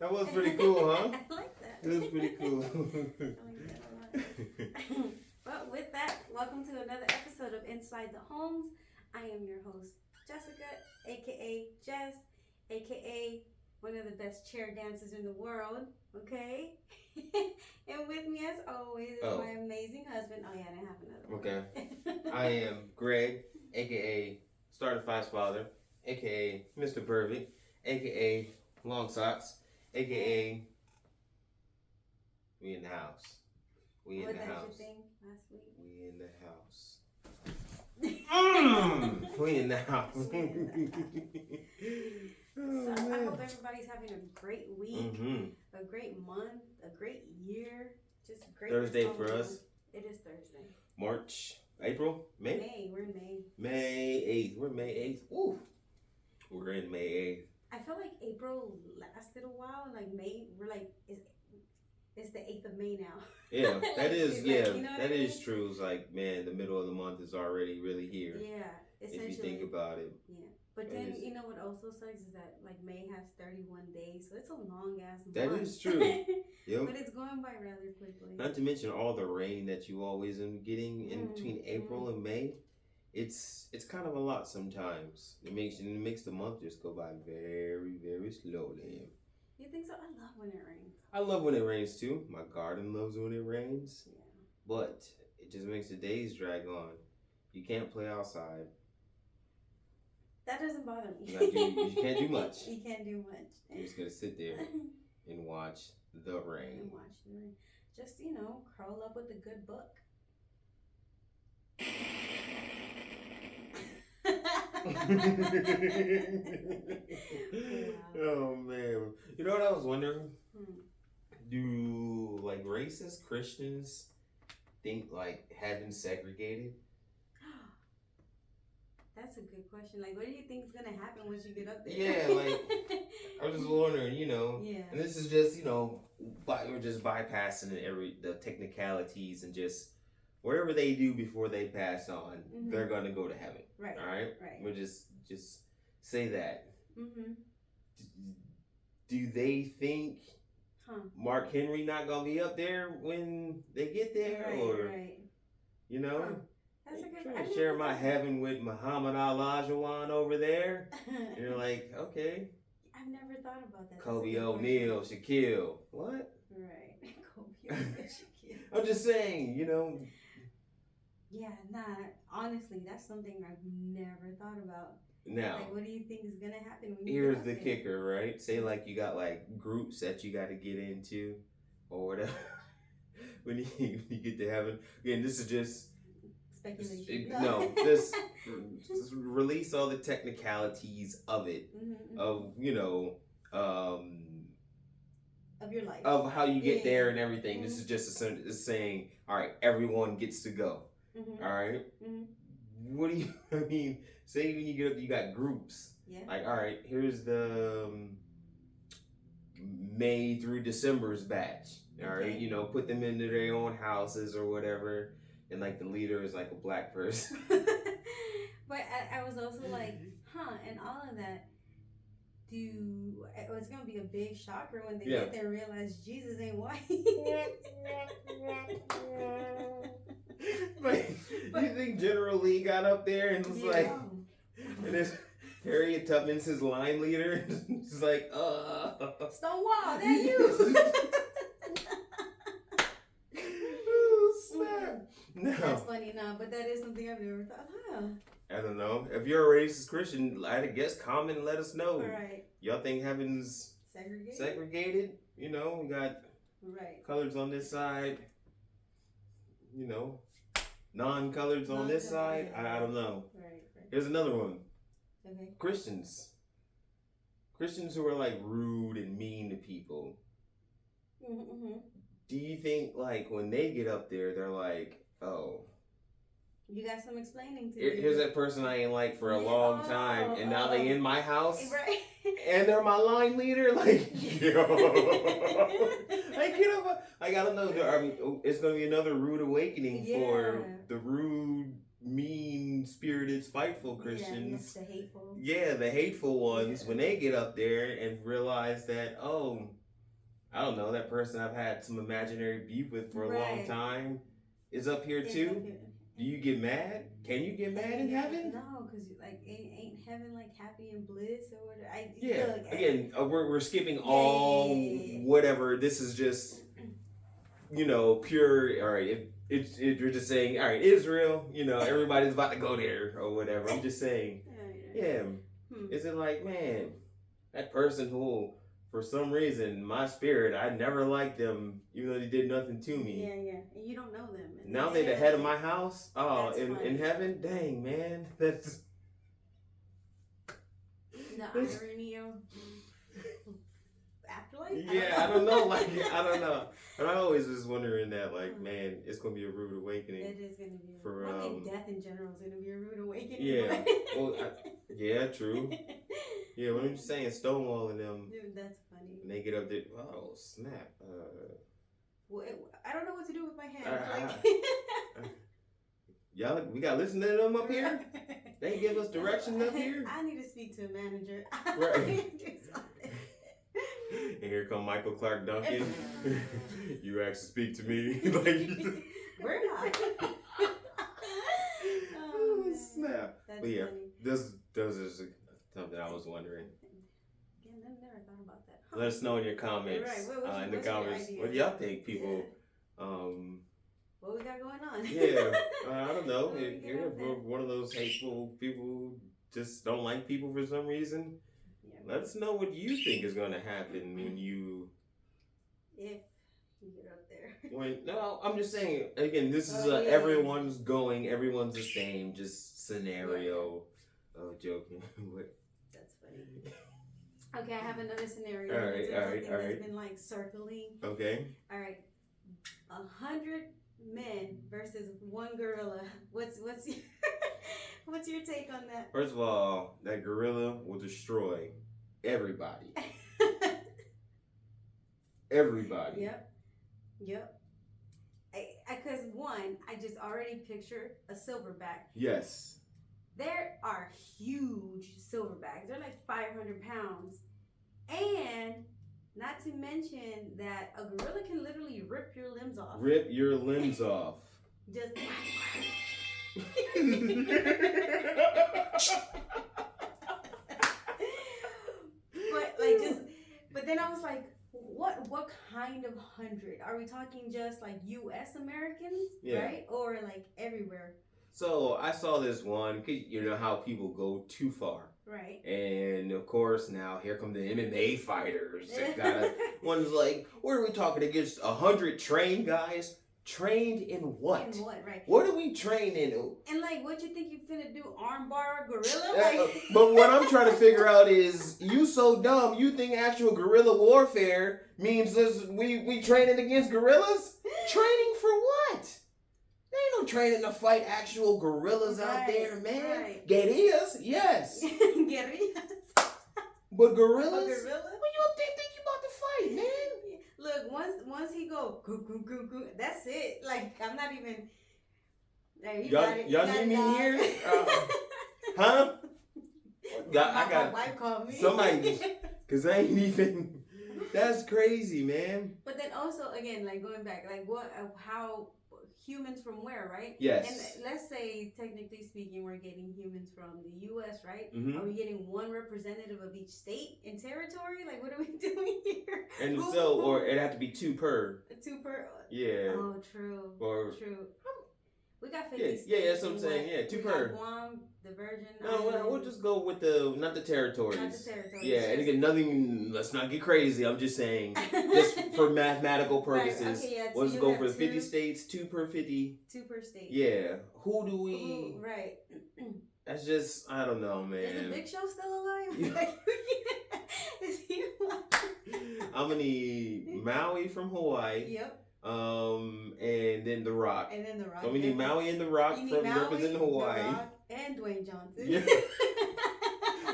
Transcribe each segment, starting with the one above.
That was pretty cool, huh? I like that. It was pretty cool. I like that a lot. Well, with that, welcome to another episode of Inside the Holmes. I am your host, Jessica, aka Jess, aka one of the best chair dancers in the world. Okay, and with me, as always, is my amazing husband. Oh yeah, I didn't have another one. Okay. I am Greg, aka Startified Father, aka Mr. Perfect, aka Long Socks, aka We in the House. We in What the that house. your thing last week? We in the house. We in the house. So I hope everybody's having a great week, a great month, a great year. Just great. Thursday for us. It is Thursday. March, April, May? May. We're in May. May 8th. We're May 8th. Ooh. We're in May 8th. I feel like April lasted a while. Like May, we're like, it's the 8th of May now. Yeah, that is, like, yeah, you know that I mean? is true. It's like, man, the middle of the month is already really here. Yeah, essentially. If you think about it. Yeah. But then, you know what also sucks is that, like, May has 31 days, so it's a long-ass month. That is true. Yep. But it's going by rather quickly. Not to mention all the rain that you always end up getting in between April and May. It's kind of a lot sometimes. It makes the month just go by very, very slowly. You think so? I love when it rains. I love when it rains too. My garden loves when it rains. Yeah. But it just makes the days drag on. You can't play outside. That doesn't bother me. You can't do much. You can't do much. You're just gonna sit there and watch the rain. And watch the rain. Just, curl up with a good book. Wow. Oh man. You know what I was wondering? Do like racist Christians think like heaven segregated? That's a good question. Like, what do you think is gonna happen once you get up there? Yeah, like I was just wondering, Yeah. And this is just, we're just bypassing the technicalities and just whatever they do before they pass on, they're gonna go to heaven. Right. All right. Right. We'll just say that. Mm-hmm. Do they think Mark Henry not gonna be up there when they get there, Right. That's a good. Trying to share my heaven with Muhammad Olajuwon over there. And you're like, okay. I've never thought about that. Kobe O'Neal, Shaquille. What? Right. Kobe O'Neal, Shaquille. I'm just saying, Yeah, honestly, that's something I've never thought about. Now, like, what do you think is gonna happen when you here's get the out there? kicker, right? Say like you got like groups that you got to get into or whatever. when you get to heaven. Again, this is just speculation. Just release all the technicalities of it, of of your life, of how you get there and everything. This is just saying, all right, everyone gets to go. All right. What do you? Say when you get up, you got groups. Yeah. Like, all right, here's the May through December's batch. All right, put them into their own houses or whatever. And like the leader is like a black person. But I was also like, and all of that, it's going to be a big shocker when they get there and realize Jesus ain't white. But you think General Lee got up there and was like, and there's Harriet Tubman's his line leader. He's like, Stonewall, that you. No. That's funny, but that is something I've never thought. I don't know. If you're a racist Christian, I guess comment and let us know. Right. Y'all think heaven's segregated? We got colors on this side. Non-colors on this side. I don't know. Right. Here's another one. Okay. Christians who are like rude and mean to people. Do you think like when they get up there, they're like, oh, you got some explaining to do. Here's that person I ain't like for a long time, and now they in my house, right? And they're my line leader. Like, yo, I don't know. It's gonna be another rude awakening for the rude, mean-spirited, spiteful Christians. The hateful. Yeah, the hateful ones when they get up there and realize that, oh, I don't know, that person I've had some imaginary beef with for a long time is up here too. Do you get mad? Can you get mad in heaven? No, because like ain't heaven like happy and bliss or whatever? Look, again, we're skipping all whatever. This is just pure. All right, if you're just saying, all right, Israel, everybody's about to go there or whatever. I'm just saying, is it like, man, that person who, for some reason, my spirit, I never liked them, even though they did nothing to me. Yeah. And you don't know them. And now they're the head of my house. Oh, in heaven, dang man, that's the irony of afterlife. Yeah, I don't know. I don't know. And I always was wondering that, like, man, it's gonna be a rude awakening. It is gonna be. For I think death in general is gonna be a rude awakening. Yeah. Well, yeah, true. Yeah, when I'm saying Stonewall and them. Dude, that's funny. And they get up there. Oh snap. Well, I don't know what to do with my hands. Y'all, we got to listen to them up here. They give us directions up here. I need to speak to a manager. Right. And here come Michael Clark Duncan. You actually speak to me. We're not. Oh snap. That's but yeah, funny. this is something I was wondering. Again, I never thought about that. Let us know in your comments. Right. In the comments, what do y'all think, people? What we got going on? Yeah, I don't know. If you're one of those hateful people who just don't like people for some reason, let us know what you think is going to happen when you. If you get up there. No, I'm just saying. Again, this is everyone's going. Everyone's the same. Just scenario. Oh, joking. That's funny. Okay, I have another scenario. All right. That's been like circling. Okay. All right. 100 men versus one gorilla. What's your what's your take on that? First of all, that gorilla will destroy everybody. Everybody. Yep. Because one, I just already picture a silverback. Yes. There are huge silverbacks. They're like 500 pounds. And not to mention that a gorilla can literally rip your limbs off. Rip your limbs off. Just. But then I was like, what kind of 100? Are we talking just like U.S. Americans, right? Or like everywhere? So I saw this one, you know how people go too far. Right. And of course now here come the MMA fighters. One's like, what are we talking against 100 trained guys? Trained in what? In what, right? What are we trained in? And like, what you think you finna do? Armbar a gorilla? But what I'm trying to figure out is, you so dumb, you think actual guerrilla warfare means we training against gorillas? Training for what? There ain't no training to fight actual gorillas out there, man. Right. Guerrillas, yes. Guerrillas. But gorillas? When you up there think you about to fight, man? Look, once he go, goo, that's it. Like, I'm not even. Y'all need me here? Huh? I got my wife called me. Somebody, because I ain't even. That's crazy, man. But then also, again, like going back, like how humans from where, right? Yes. And let's say, technically speaking, we're getting humans from the U.S., right? Mm-hmm. Are we getting one representative of each state and territory? Like, what are we doing here? And or it'd have to be two per. Two per. Yeah. Oh, true. True. We got 50 states. Yeah, that's what I'm saying. Yeah, two per. Guam, the Virgin Islands. We'll just go with not the territories. Not the territories. Yeah, and again, nothing. Let's not get crazy. I'm just saying, just for mathematical purposes. Right, okay, yeah, let's go for the 50 states, 2 per 50. 2 per state. Yeah. Who do we? Right. That's just, I don't know, man. Is the Big Show still alive? Is he alive? I'm gonna need Maui from Hawaii. Yep. And then The Rock. So we need Maui and The Rock from representing Hawaii. The Rock and Dwayne Johnson. Yeah.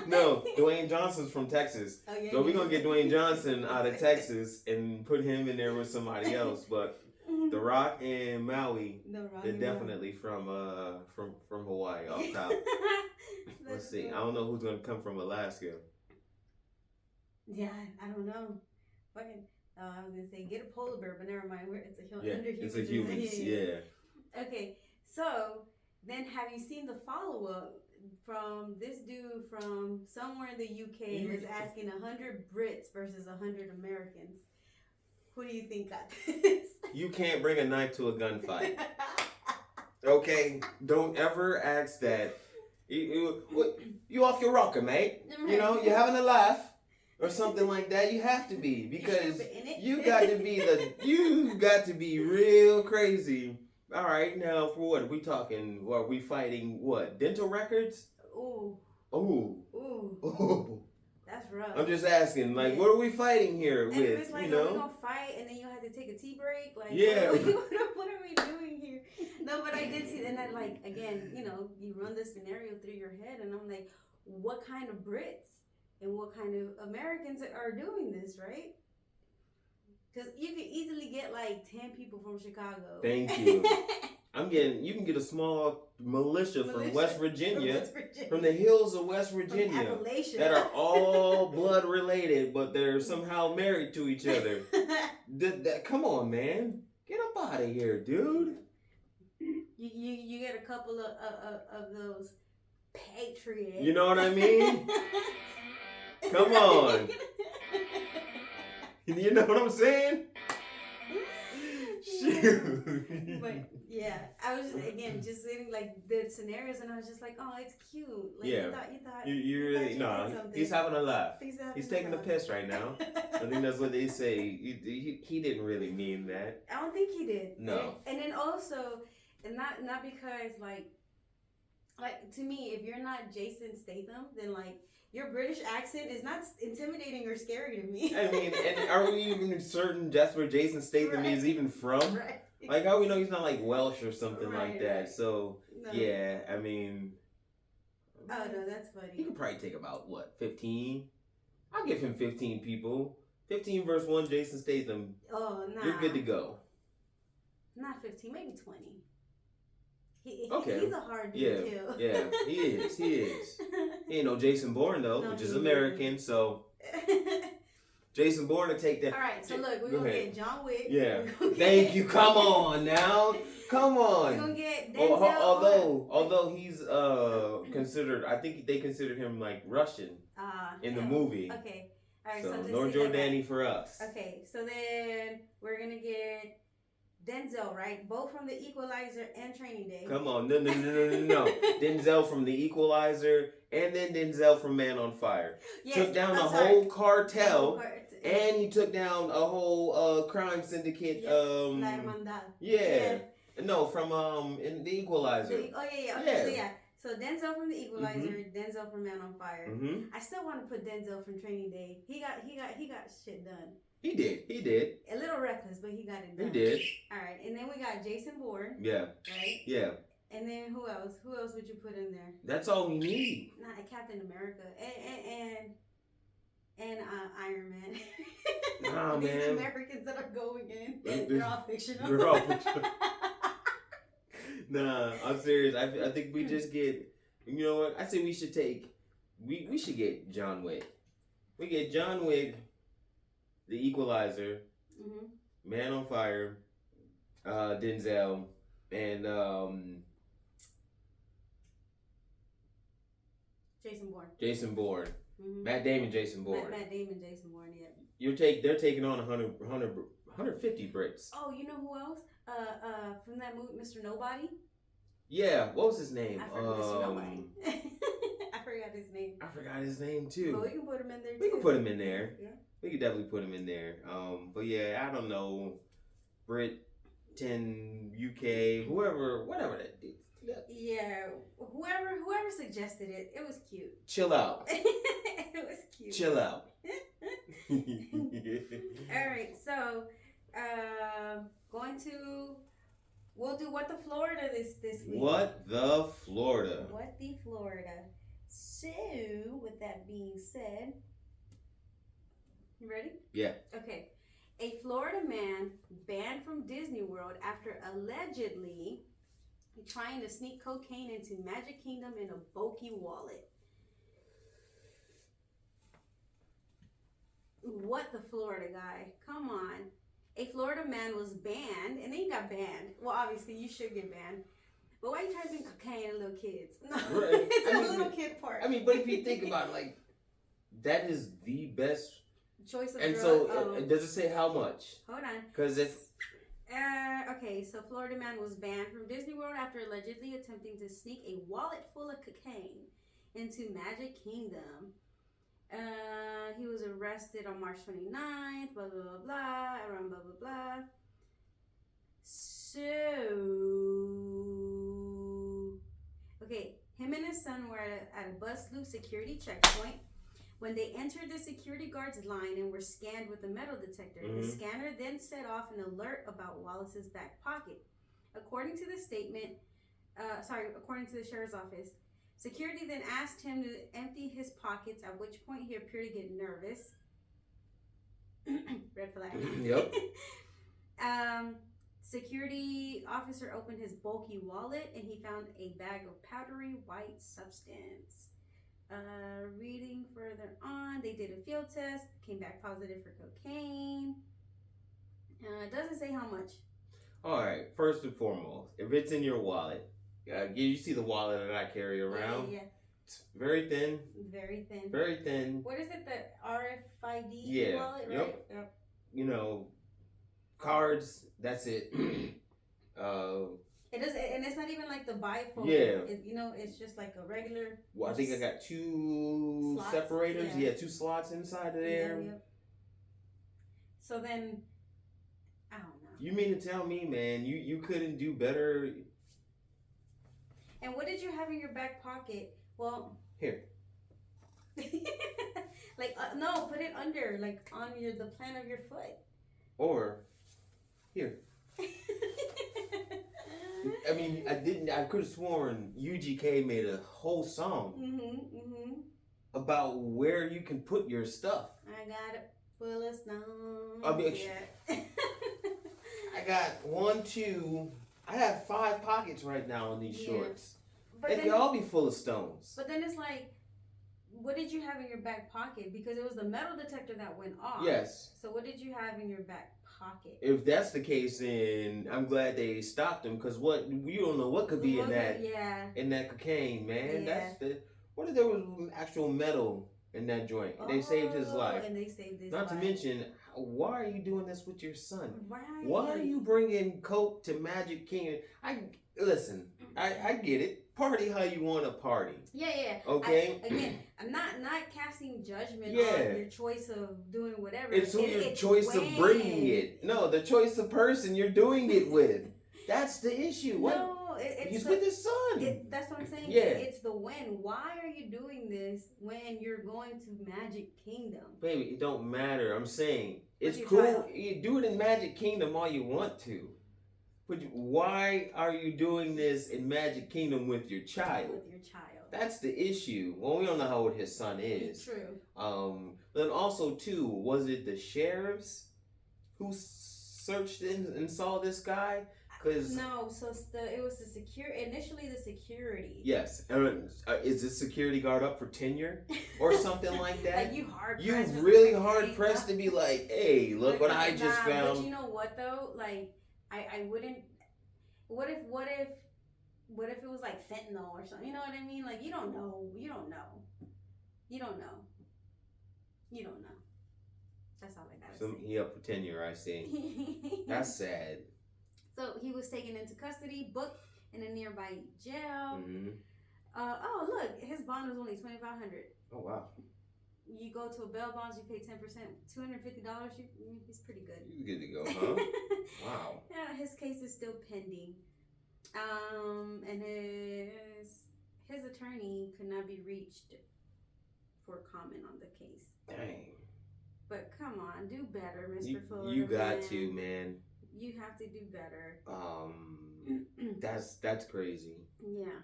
No, Dwayne Johnson's from Texas. Oh, yeah, so we're gonna get Dwayne Johnson out of Texas and put him in there with somebody else. But The Rock and Maui, they're definitely from Hawaii off top. Let's see. I don't know who's gonna come from Alaska. Yeah, I don't know. Fucking I was gonna say get a polar bear, but never mind. It's a Yeah, under humans. it's a humans. Yeah. Okay, so then have you seen the follow up from this dude from somewhere in the UK was asking 100 Brits versus 100 Americans? Who do you think got this? You can't bring a knife to a gunfight. Okay, don't ever ask that. You off your rocker, mate? You know, you're having a laugh or something like that. You have to be because you got to be real crazy. All right, now for what are we talking? Are we fighting what? Dental records? Ooh. Ooh. Ooh. Ooh. That's rough. I'm just asking, like, what are we fighting here and with? It's like, you know, are we gonna fight and then you have to take a tea break? Like, yeah. What are we doing here? No, but I did see, and I like again, you know, you run this scenario through your head, and I'm like, what kind of Brits and what kind of Americans are doing this, right? Because you could easily get like 10 people from Chicago. Thank you. You can get a small militia from West Virginia, from the hills of West Virginia, that are all blood related, but they're somehow married to each other. Come on, man. Get up out of here, dude. You get a couple of those patriots. You know what I mean? Come on. You know what I'm saying? Shoot. But yeah, I was just sitting like the scenarios, and I was just like, oh, it's cute. Like, yeah. You really he's having a laugh. He's taking a piss right now. I think that's what they say. He didn't really mean that. I don't think he did. No. And then also, and not because like to me, if you're not Jason Statham, then like your British accent is not intimidating or scary to me. I mean, and are we even certain that's where Jason Statham is even from? Right. Like, how we know he's not like Welsh or something like that? So, no. Yeah, I mean. Oh, no, that's funny. He could probably take about, 15? I'll give him 15 people. 15 versus 1 Jason Statham. Oh, nah. You're good to go. Not 15, maybe 20. Okay. He's a hard dude to kill. Yeah, he is. He ain't no Jason Bourne, though, which is American, so... Jason Bourne to take that. All right, so look, we're going to get John Wick. Yeah. Thank you. Come on now. Come on. We're going to get Denzel. Although he's considered, I think they consider him like Russian in the movie. Okay. All right, so Lord Jordani for us. Okay, so then we're going to get Denzel, right? Both from The Equalizer and Training Day. Come on. No. Denzel from The Equalizer and then Denzel from Man on Fire. Yes, took down the whole cartel. And he took down a whole crime syndicate. Yeah. No, from in The Equalizer. So Denzel from The Equalizer, Denzel from Man on Fire. I still want to put Denzel from Training Day. He got shit done. He did. A little reckless, but he got it done. He did. All right, and then we got Jason Bourne. Yeah. Right. Yeah. And then who else? Who else would you put in there? That's all we need. Not Captain America and Iron Man. Nah, These man. Americans that are going in, they're all fictional. They're all fictional. Nah, I'm serious. I think we just get. You know what? I say we should take. We should get John Wick. We get John Wick, The Equalizer, Man on Fire, Denzel, and Jason Bourne. Matt Damon, Jason Bourne. Matt Damon, Jason Bourne. Yeah. They're taking on 150 Brits. Oh, you know who else? From that movie, Mr. Nobody. Yeah, what was his name? I forgot Mr. Nobody. I forgot his name. I forgot his name too. But we can put him in there too. We can put him in there. Yeah. We could definitely put him in there. But yeah, I don't know. Brit, 10, UK, whatever that is. Yeah, whoever suggested it, it was cute. Chill out. It was cute. Chill out. All right, so we'll do What the Florida this week. What the Florida. So, with that being said, you ready? Yeah. Okay. A Florida man banned from Disney World after allegedly trying to sneak cocaine into Magic Kingdom in a bulky wallet. What the Florida guy? Come on. A Florida man was banned, and then he got banned. Well, obviously, you should get banned. But why are you trying to bring cocaine to little kids? No, Right. it's a little kid part. I mean, but if you think about it, like, that is the best choice of and drug. so, does it say how much? Hold on. Because if... Okay, so Florida man was banned from Disney World after allegedly attempting to sneak a wallet full of cocaine into Magic Kingdom. He was arrested on March 29th, blah, blah, blah, blah, around blah, blah, blah. So, okay, him and his son were at a bus loop security checkpoint. When they entered the security guard's line and were scanned with a metal detector, the scanner then set off an alert about Wallace's back pocket. According to the statement, according to the sheriff's office, security then asked him to empty his pockets, at which point he appeared to get nervous. Red flag. Yep. Security officer opened his bulky wallet and he found a bag of powdery white substance. Reading further on, they did a field test, came back positive for cocaine. It doesn't say how much. All right, first and foremost, if it's in your wallet, you see the wallet that I carry around? Yeah. It's very thin. Very thin. Very thin. What is it, the RFID wallet, right? Yep. You know, cards, that's it. It does, and it's not even like the bifold. Yeah. It's just like a regular. Well, I think I got two slots? separators. Yeah, 2 slots inside of there. Yeah. So then, I don't know. You mean to tell me, man, you couldn't do better? And what did you have in your back pocket? Well, here. Like no, put it under, like on the plant of your foot. Or here. I mean, I could have sworn UGK made a whole song about where you can put your stuff. I got it full of snow. I mean, I got 1, 2. I have 5 pockets right now in these shorts. But they can all be full of stones. But then it's like, what did you have in your back pocket? Because it was the metal detector that went off. Yes. So what did you have in your back pocket? If that's the case, then I'm glad they stopped him. Because you don't know what could be in that cocaine, man. Yeah. What if there was actual metal in that joint? They saved his life. And they saved his life. Not to mention, why are you doing this with your son? Right. Why are you bringing coke to Magic Kingdom? I get it. Party how you want to party. Yeah. Okay. I'm not casting judgment on your choice of doing whatever. It's your choice of bringing it. No, the choice of person you're doing it with. That's the issue. No, it's with his son. That's what I'm saying. Yeah. It's the when. Why are you doing this when you're going to Magic Kingdom? Baby, it don't matter. I'm saying it's cool. You do it in Magic Kingdom all you want to. But why are you doing this in Magic Kingdom with your child? That's the issue. Well, we don't know how old his son is. True. Then also too, was it the sheriffs who searched and saw this guy? No, so it was the security. Initially, the security. Yes. Is this security guard up for tenure or something like that? Like you really hard pressed to be like, hey, look what I just found. But you know what though? Like, I wouldn't. What if it was like fentanyl or something? You know what I mean? Like, you don't know. That's all I gotta say. He up for tenure, I see. That's sad. So he was taken into custody, booked in a nearby jail. Mm-hmm. Oh look, his bond was only $2,500. Oh wow. You go to a bail bonds, you pay 10%, $250. He's pretty good. He's good to go, huh? Wow. Yeah, his case is still pending, and his attorney could not be reached for comment on the case. Dang. But come on, do better, Mr. Fuller. You got to, man. You have to do better. That's crazy. Yeah.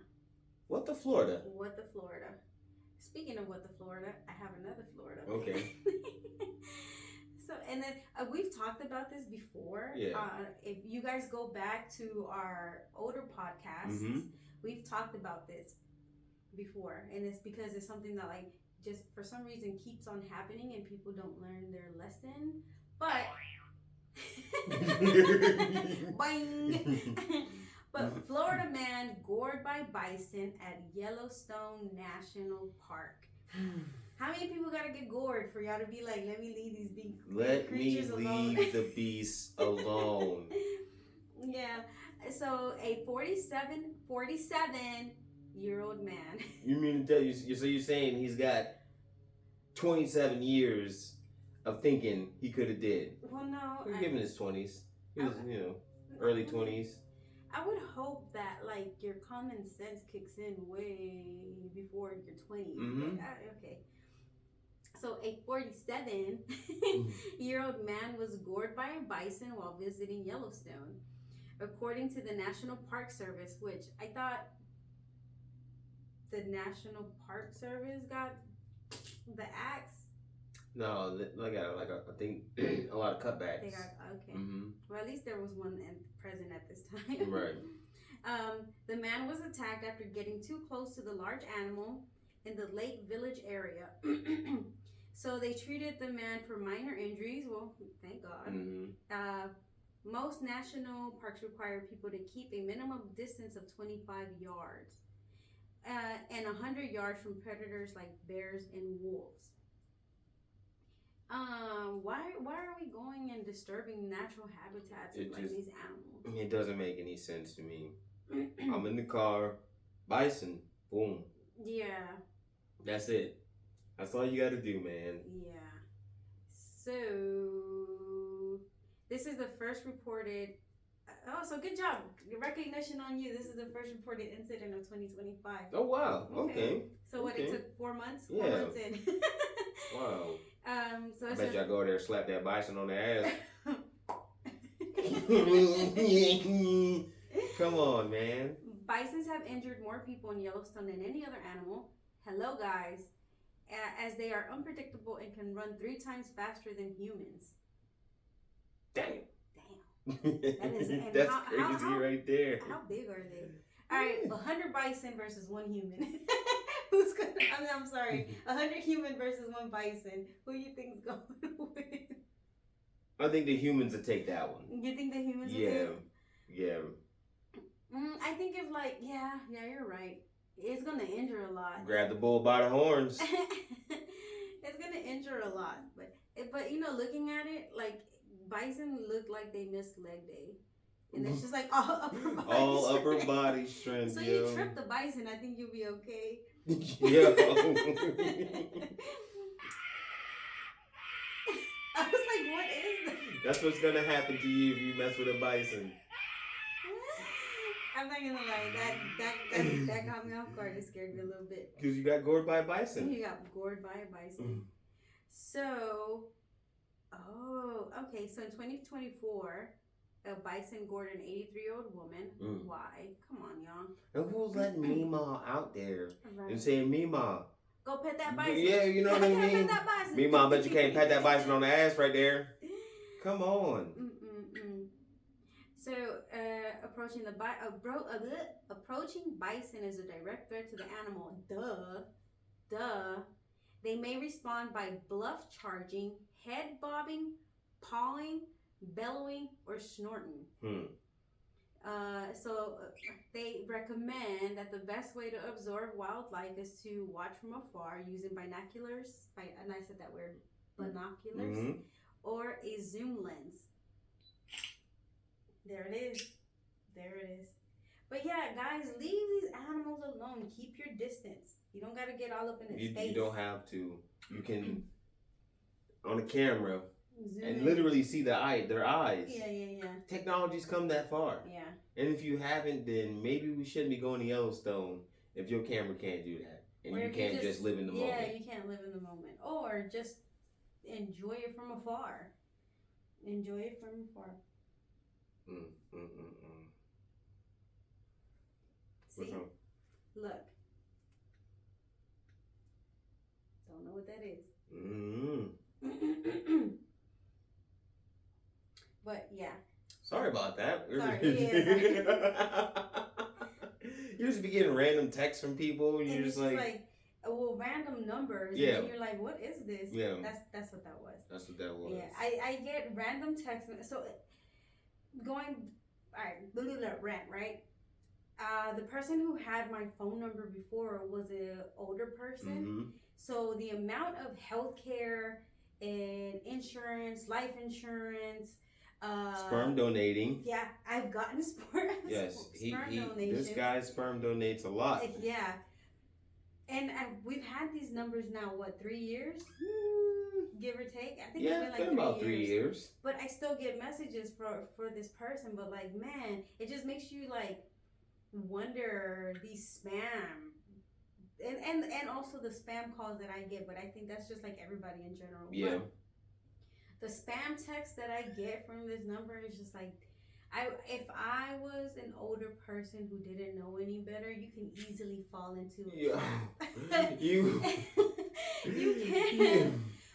What the Florida? Speaking of what the Florida, I have another Florida. Okay. So, and then we've talked about this before. Yeah. If you guys go back to our older podcasts, we've talked about this before, and it's because it's something that like just for some reason keeps on happening and people don't learn their lesson. But Boing. But Florida man gored by bison at Yellowstone National Park. How many people gotta get gored for y'all to be like, let me leave these big creatures alone? Let me leave the beasts alone. Yeah. So a 47-year-old man. You mean to tell you? So you're saying he's got 27 years of thinking he could have did? Well, no. We're giving his 20s. He was, early 20s. I would hope that like your common sense kicks in way before your 20s. Mm-hmm. Okay. So a 47-year-old man was gored by a bison while visiting Yellowstone, according to the National Park Service, which I thought the National Park Service got the axe. No, they got I think a lot of cutbacks. They got okay. Mm-hmm. Well, at least there was one present at this time. Right. The man was attacked after getting too close to the large animal in the Lake Village area. So they treated the man for minor injuries. Well, thank God. Mm-hmm. Most national parks require people to keep a minimum distance of 25 yards and 100 yards from predators like bears and wolves. Why are we going and disturbing natural habitats of these animals? It doesn't make any sense to me. I'm in the car, bison, boom. Yeah. That's it. That's all you gotta do, man. Yeah. So this is the first reported. So good job. Recognition on you. This is the first reported incident of 2025. Oh wow. Okay. So what? It took 4 months. Yeah. 4 months in. Wow. So I bet y'all go there and slap that bison on the ass. Come on, man. Bisons have injured more people in Yellowstone than any other animal. Hello, guys. As they are unpredictable and can run 3 times faster than humans. Damn. That's crazy right there. How big are they? All right, 100 bison versus 1 human. Who's gonna? I'm sorry. 100 human versus 1 bison. Who do you think's going to win? I think the humans will take that one. You think the humans? Yeah. I think if yeah, you're right. It's gonna injure a lot. Grab the bull by the horns. It's gonna injure a lot, but looking at it, like bison look like they missed leg day, and it's just like all upper body strength. So you trip the bison, I think you'll be okay. Yeah. I was like, what is that? That's what's gonna happen to you if you mess with a bison. I'm not gonna lie, that caught me off guard. It scared me a little bit. Because you got gored by a bison. You got gored by a bison. So, okay. So in 2024, a bison gored an 83-year-old woman. Why? Come on, y'all. And who's letting Mima out there and saying, Mima, go pet that bison? Yeah, you know what I mean? Pet that bison. Mima, I bet you can't pet that bison on the ass right there. Come on. So, approaching bison is a direct threat to the animal. Duh. They may respond by bluff charging, head bobbing, pawing, bellowing, or snorting. So they recommend that the best way to observe wildlife is to watch from afar using binoculars. And I said that word, binoculars, or a zoom lens. There it is. But yeah, guys, leave these animals alone. Keep your distance. You don't got to get all up in its face. You don't have to. You can, on a camera, zoom and in. literally see their eyes. Yeah. Technology's come that far. Yeah. And if you haven't, then maybe we shouldn't be going to Yellowstone if your camera can't do that. And you can't just live in the moment. Yeah, you can't live in the moment. Or just enjoy it from afar. See? Look. Don't know what that is. But yeah. Sorry about that. Sorry. You just be getting random texts from people, and you're just like, well, random numbers. Yeah. And then you're like, what is this? Yeah. That's what that was. That's what that was. Yeah. I get random text. So going, all right, little rant, right? The person who had my phone number before was an older person. Mm-hmm. So the amount of healthcare and insurance, life insurance, sperm donating. Yeah, I've gotten sperm. Yes, sperm donations. This guy sperm donates a lot. Yeah, and we've had these numbers now. What, 3 years? Give or take. I think it's been like about 3 years. But I still get messages for this person. But like, man, it just makes you like wonder these spam. And also the spam calls that I get, but I think that's just like everybody in general. Yeah. But the spam text that I get from this number is just like, if I was an older person who didn't know any better, you can easily fall into it. Yeah. you can. Yeah.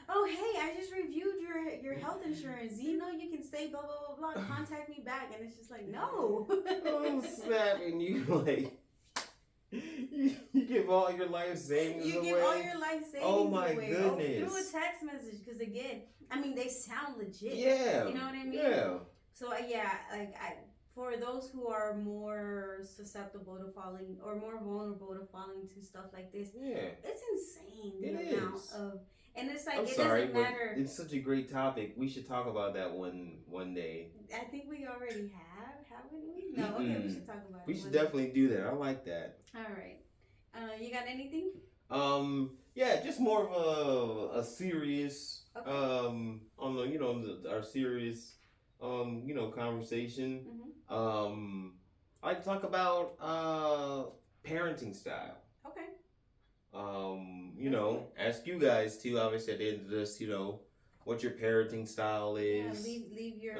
Oh, hey, I just reviewed your health insurance. You know you can say blah blah blah blah. Contact me back, and it's just like no. I'm snapping you like. You give all your life savings away. You give all your life savings away. Oh my goodness. Through a text message, because again, I mean, they sound legit. Yeah. You know what I mean? Yeah. So yeah, like for those who are more susceptible to falling or more vulnerable to falling to stuff like this, it's insane the amount of. And it's like, doesn't matter. It's such a great topic. We should talk about that one day. I think we already have, haven't we? No, okay, we should talk about it. We should definitely do that. I like that. All right. You got anything? Yeah, just more of a serious, on the, our serious, conversation. Mm-hmm. I like to talk about, parenting style. Okay. Ask you guys too, obviously at the end of this, what your parenting style is. Yeah, leave your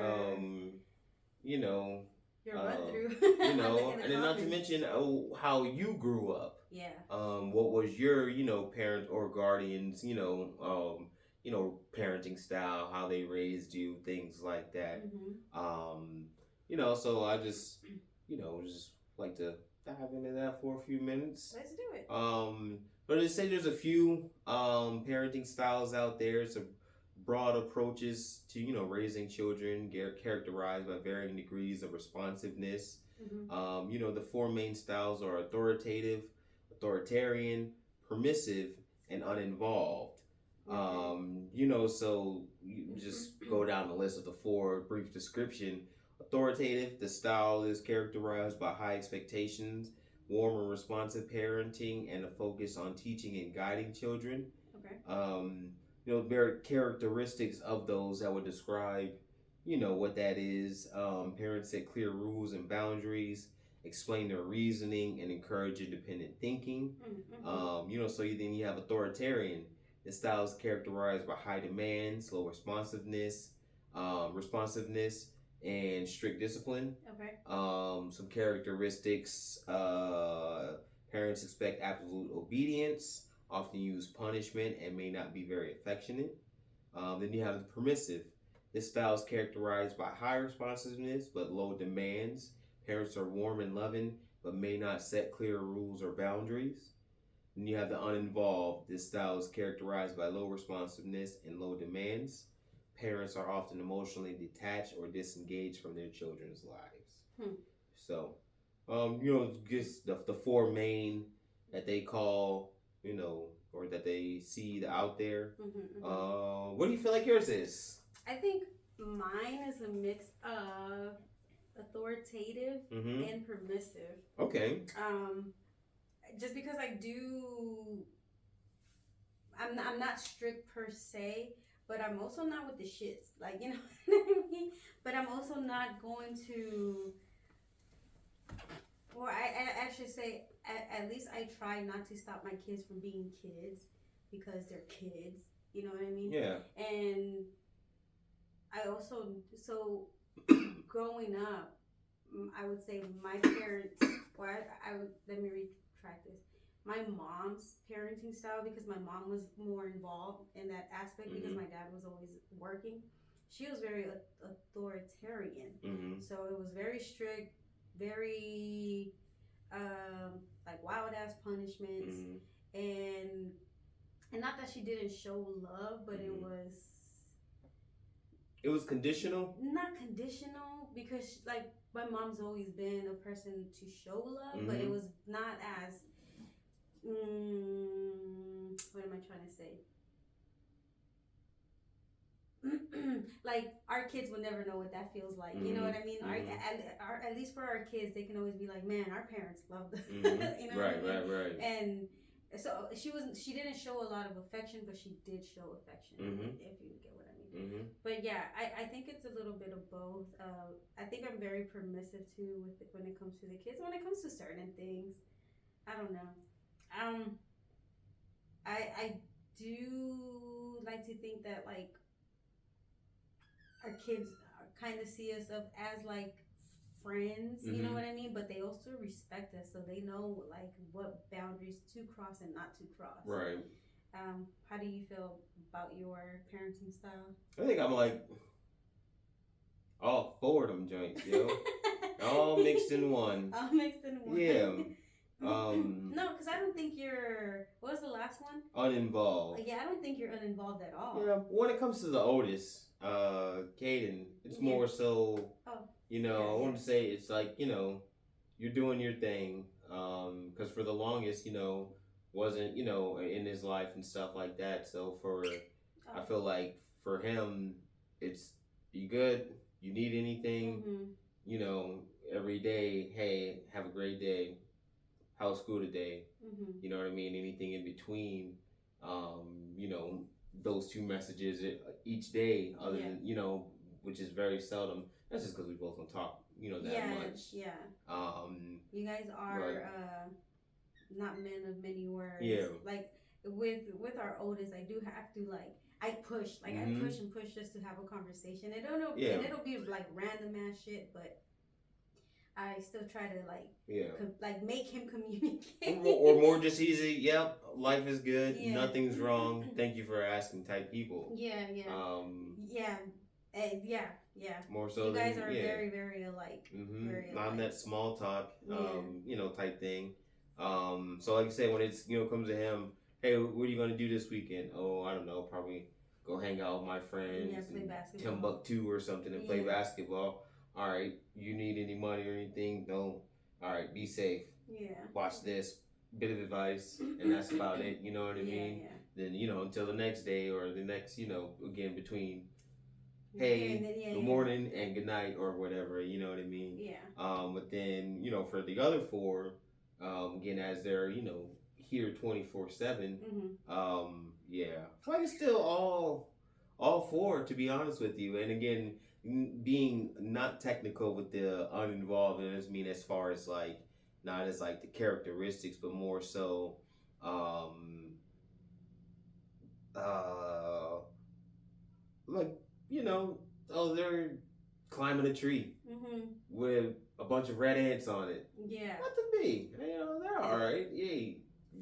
your run through. And then not to mention how you grew up. Yeah. What was your, parent or guardians, parenting style, how they raised you, things like that. Mm-hmm. So I just like to dive into that for a few minutes. Let's do it. But I just say there's a few parenting styles out there. Some broad approaches to raising children, characterized by varying degrees of responsiveness. Mm-hmm. The four main styles are authoritative, authoritarian, permissive, and uninvolved. So you just go down the list of the four. Brief description. Authoritative, the style is characterized by high expectations, warm and responsive parenting, and a focus on teaching and guiding children. Okay. There are characteristics of those that would describe, what that is. Parents set clear rules and boundaries, explain their reasoning, and encourage independent thinking. Mm-hmm. So then you have authoritarian. The style is characterized by high demands, low responsiveness, and strict discipline. Okay. Some characteristics: parents expect absolute obedience, often use punishment, and may not be very affectionate. Then you have the permissive. This style is characterized by high responsiveness but low demands. Parents are warm and loving but may not set clear rules or boundaries. Then you have the uninvolved. This style is characterized by low responsiveness and low demands. Parents are often emotionally detached or disengaged from their children's lives. So, just the four main that they call, or that they see out there. Mm-hmm. What do you feel like yours is? I think mine is a mix of authoritative and permissive. Okay. Just because I'm not strict per se, but I'm also not with the shits. Like, you know what I mean? But I'm also not going to, or I should say, at least I try not to stop my kids from being kids because they're kids. You know what I mean? Yeah. And I also, so growing up, I would say my parents, let me retract this. My mom's parenting style, because my mom was more involved in that aspect because my dad was always working. She was very authoritarian. So it was very strict, very like wild ass punishments. And and not that she didn't show love, but Mm-hmm. it was conditional. Not conditional, because like my mom's always been a person to show love, Mm-hmm. but it was not as what am I trying to say? Like our kids will never know what that feels like. You know what I mean? At least for our kids, they can always be like, "Man, our parents loved us." You know right, what I mean? right. And so she didn't show a lot of affection, but she did show affection. If you get what I mean. But yeah, I think it's a little bit of both. I think I'm very permissive too with when it comes to the kids. When it comes to certain things, I don't know. I do like to think that like our kids kind of see us up as like friends, you know what I mean? But they also respect us, so they know like what boundaries to cross and not to cross. Right. How do you feel about your parenting style? I think I'm like all four of them joints, yo. All mixed in one. All mixed in one. Yeah. No, because I don't think you're. What was the last one? Uninvolved. Yeah, I don't think you're uninvolved at all. Yeah. When it comes to the oldest, Caden, it's more so. I want to say it's like you're doing your thing. Because for the longest, wasn't in his life and stuff like that. So I feel like for him, it's you good. You need anything, every day. Hey, have a great day. How's school today? You know what I mean? Anything in between, those two messages each day, other than, which is very seldom. That's just because we both don't talk, that much. Yeah. You guys are not men of many words. Yeah. Like with our oldest, I do have to like I push and push just to have a conversation. And it'll be like random ass shit, but I still try to like make him communicate. Or more just easy. Yep, life is good. Yeah. Nothing's wrong. Thank you for asking. Type people. Yeah. Yeah. More so. You guys are very, very alike. Very not that small talk. Type thing. So like I said, when it's comes to him, hey, what are you gonna do this weekend? Oh, I don't know. Probably go hang out with my friends. Yeah, play basketball. Timbuktu or something and play basketball. All right, you need any money or anything? No. All right, be safe. Yeah. Watch this. Bit of advice, and that's about it. You know what I mean? Yeah. Then until the next day or the next, again between, hey, good morning and good night or whatever. You know what I mean? Yeah. But then for the other four, again as they're here 24/7. Yeah, like it's still all four, to be honest with you. And again, being not technical with the uninvolved, and I mean as far as like not as like the characteristics, but more so like they're climbing a tree with a bunch of red ants on it. Yeah, not to be, they're all right. Yeah,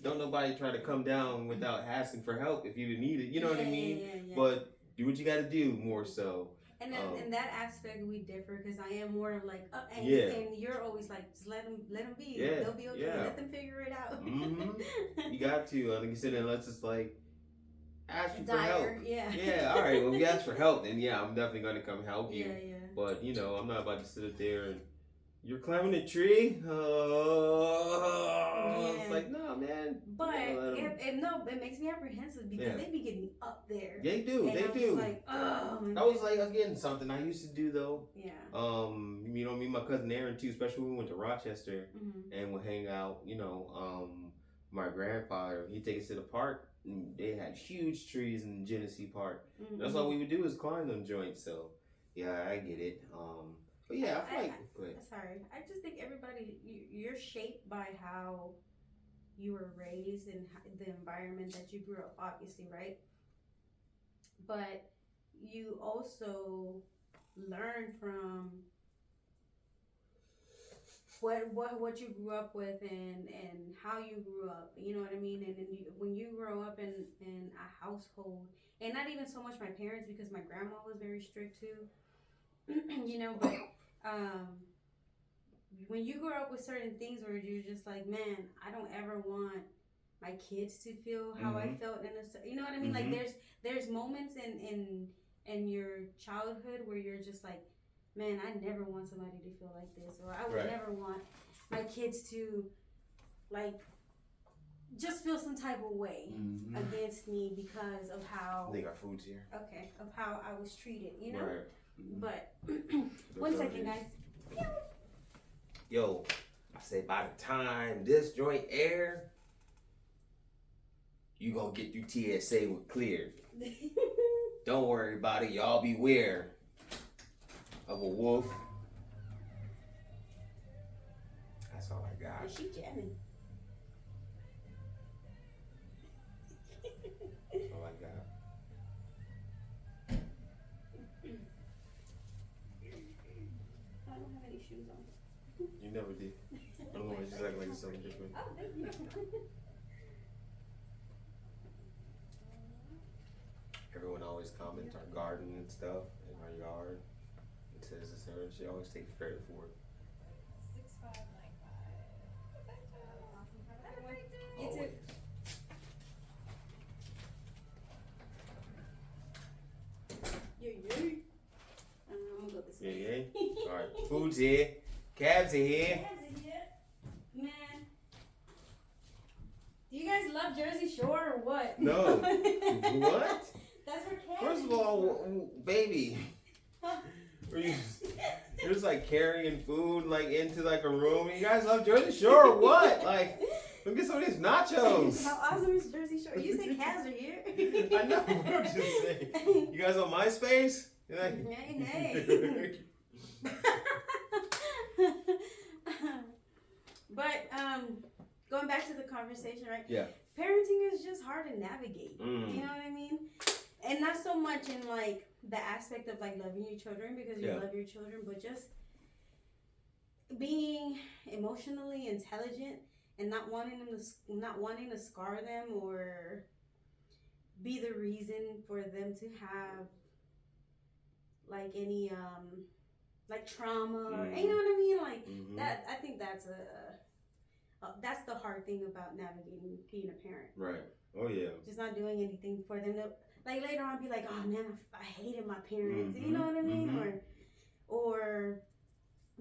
don't nobody try to come down without asking for help if you need it. You know what I mean? Yeah. But do what you got to do more so. And then in that aspect we differ, because I am more like and you're always like, just let them be. Yeah. They'll be okay. Yeah. Let them figure it out. You got to. Like you said, and let's just like ask you for help. Yeah. Yeah. All right. Well, if you ask for help, then I'm definitely gonna come help you. Yeah. But I'm not about to sit up there and you're climbing a tree. It's like, no, man. But it makes me apprehensive because they be getting up there. They do. And they do. Like, oh. That was like again something I used to do though. Yeah. Me and my cousin Aaron too, especially when we went to Rochester and would hang out. My grandfather, he'd take us to the park. And they had huge trees in Genesee Park. That's all we would do is climb them joints. So yeah, I get it. But yeah, I feel like. Sorry, I just think everybody you're shaped by how you were raised and the environment that you grew up, obviously, right? But you also learn from what you grew up with and how you grew up. You know what I mean? And when you grow up in a household, and not even so much my parents, because my grandma was very strict too. But when you grow up with certain things where you're just like, man, I don't ever want my kids to feel how I felt you know what I mean? Like there's moments in your childhood where you're just like, man, I never want somebody to feel like this, or I would never want my kids to like just feel some type of way against me because of how I think our food's here. Okay, of how I was treated, you know? Right. But 1 second, guys. Yo, I say by the time this joint air, you gonna get your TSA with cleared. Don't worry about it. Y'all beware of a wolf. That's all I got. Is she jamming? That's all I got. I don't have any shoes on. You never did. I don't know why she's acting like it's something different. Oh, thank you. Everyone always comments our garden and stuff in our yard. It says it's her. She always takes credit for it. 6595. You too. Yay. I'm gonna go this way. Yeah. Alright. Food's here. Cabs are here. Man. Do you guys love Jersey Shore or what? No. What? That's where cabs First of all, baby. You're just like carrying food like into like a room. You guys love Jersey Shore or what? Like, look at some of these nachos. How awesome is Jersey Shore? You say cabs are here? I know. I'm just saying. You guys on MySpace? You're like, hey. But going back to the conversation, right? Yeah. Parenting is just hard to navigate. Mm. You know what I mean? And not so much in like the aspect of like loving your children because you love your children, but just being emotionally intelligent and not wanting to scar them or be the reason for them to have like any like trauma or you know what I mean, like that. I think that's that's the hard thing about navigating being a parent. Right. Oh yeah. Just not doing anything for them to like later on be like, oh man, I hated my parents. You know what I mean? Or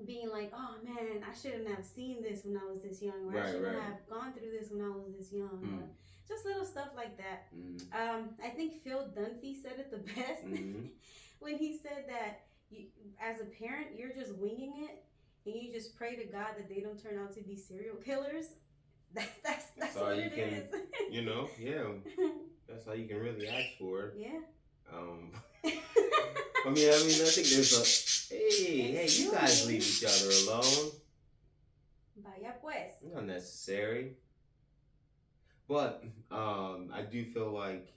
being like, oh man, I shouldn't have seen this when I was this young, or I shouldn't have gone through this when I was this young, or just little stuff like that. I think Phil Dunphy said it the best when he said that you, as a parent, you're just winging it and you just pray to God that they don't turn out to be serial killers. That's all what you it can, is. You know, yeah. That's all you can really ask for. Yeah. I mean, I think there's hey, you guys leave each other alone. Vaya pues. Not necessary. But I do feel like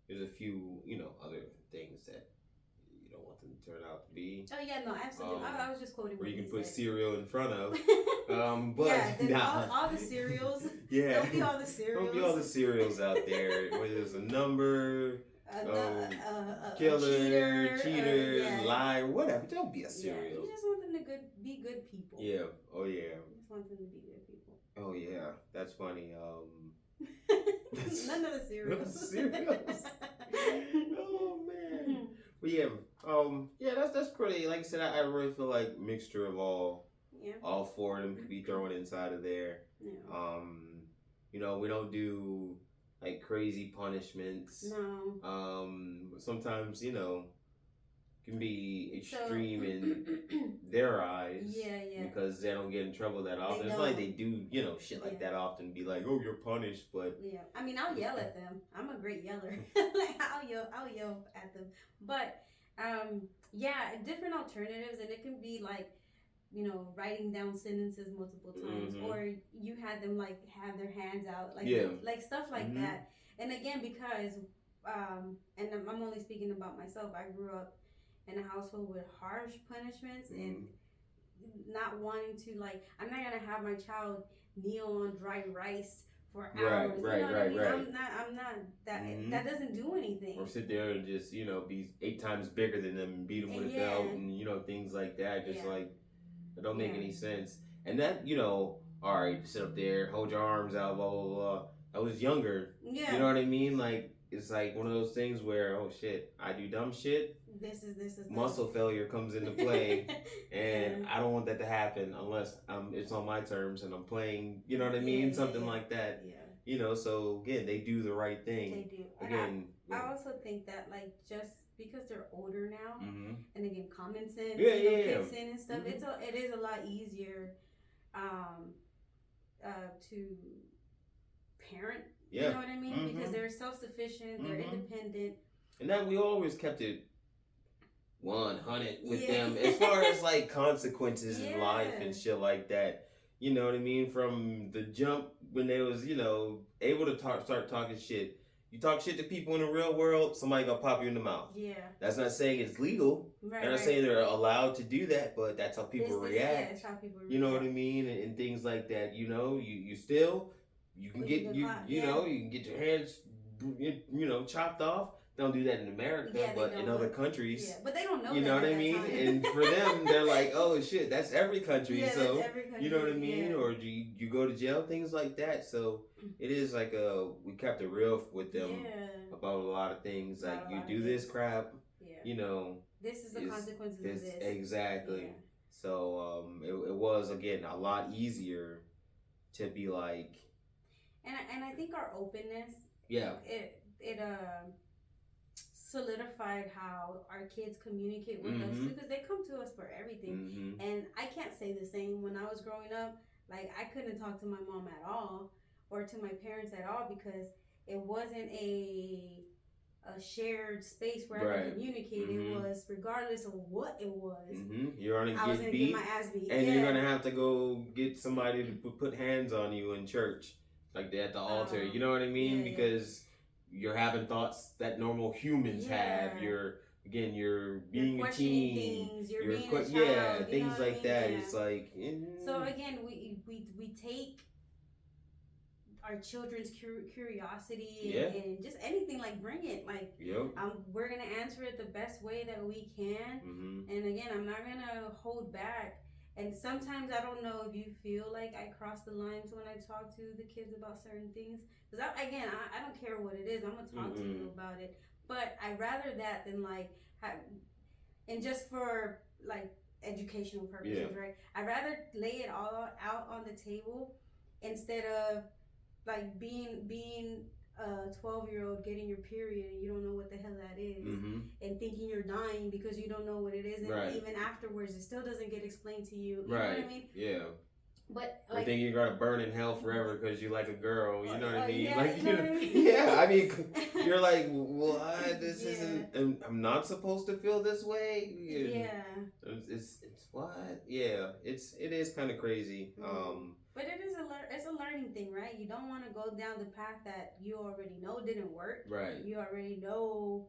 there's a few, other things that you don't want them to turn out to be. Oh yeah, no, absolutely. I was just quoting where what you can he put said. cereal in front of. But yeah, then all the cereals. Yeah. Don't be all the cereals. Don't be all the cereals out there. Whether there's a number, killer, cheater, liar, whatever. Don't be a cereal. Yeah, you just want them to be good people. Yeah. Oh yeah. You just want them to be good people. Oh yeah. That's funny. None of the cereals. Oh man. But yeah, that's pretty. Like I said, I really feel like mixture of all four of them could be thrown inside of there. Yeah. We don't do like crazy punishments. No. Sometimes can be extreme in their eyes. Yeah. Because they don't get in trouble that often. It's not like they do, shit like that often. Be like, oh, you're punished, but yeah. I mean, I'll yell at them. I'm a great yeller. Like I'll yell at them. But different alternatives, and it can be like, writing down sentences multiple times, or you had them like have their hands out, like stuff like that. And again, because and I'm only speaking about myself. I grew up in a household with harsh punishments and not wanting to I'm not gonna have my child kneel on dry rice for hours. Right. I'm not that. That doesn't do anything. Or sit there and just be 8 times bigger than them and beat them with a belt and things like that. Just like that don't make any sense. And that all right, sit up there, hold your arms out, blah blah blah. I was younger. Yeah. You know what I mean? Like, it's like one of those things where, oh shit, I do dumb shit. This is muscle failure comes into play, and I don't want that to happen unless it's on my terms and I'm playing. You know what I mean? Something like that. Yeah. You know, so again, they do the right thing. They do. Again, I also think that like just because they're older now, and again, common sense, kicks in and stuff. It is a lot easier, to parent. You know what I mean? Because they're self-sufficient, they're independent, and that we always kept it 100 with them as far as like consequences in life and shit like that. You know what I mean? From the jump when they was, able to start talking shit. You talk shit to people in the real world, somebody gonna pop you in the mouth. Yeah. That's not saying it's legal. Right, I'm not saying they're allowed to do that, but that's how people react. It's how people react. You know what I mean? And things like that. You know, you still you can get you can get your hands chopped off. Don't do that in America, but in other countries. Yeah, but they don't know. You know what I mean? And for them, they're like, "Oh shit, that's every country." Yeah, so that's every country. You know what I mean? Or do you go to jail? Things like that. So it is like we kept it real with them about a lot of things. Like you do this crap, this is the consequences of this. Exactly. Yeah. So it was again a lot easier to be like. And I think our openness. Yeah. It solidified how our kids communicate with us too, because they come to us for everything. And I can't say the same. When I was growing up, like I couldn't talk to my mom at all or to my parents at all because it wasn't a shared space where I could communicate. It was regardless of what it was. You're gonna get my ass beat, and you're gonna have to go get somebody to put hands on you in church, like at the altar. You know what I mean? Because you're having thoughts that normal humans have. You're being a teen. Things, you're being a child, things like that. Yeah. It's like so again, we take our children's curiosity and just anything, like bring it, like we're gonna answer it the best way that we can. And again, I'm not gonna hold back. And sometimes I don't know if you feel like I cross the lines when I talk to the kids about certain things. Because I don't care what it is. I'm going to talk to you about it. But I'd rather that than like, and just for like educational purposes, right? I'd rather lay it all out on the table instead of like being a 12-year-old getting your period and you don't know what the hell that is, and thinking you're dying because you don't know what it is, and even afterwards it still doesn't get explained to you. You know what I mean? Yeah. But like, I think you're gonna burn in hell forever because you like a girl. You know what I mean? Yeah, like you know what I mean? Yeah. I mean, you're like, what? This isn't. I'm not supposed to feel this way. It's what? Yeah. It is kind of crazy. But it's a learning thing, right? You don't want to go down the path that you already know didn't work. Right. You already know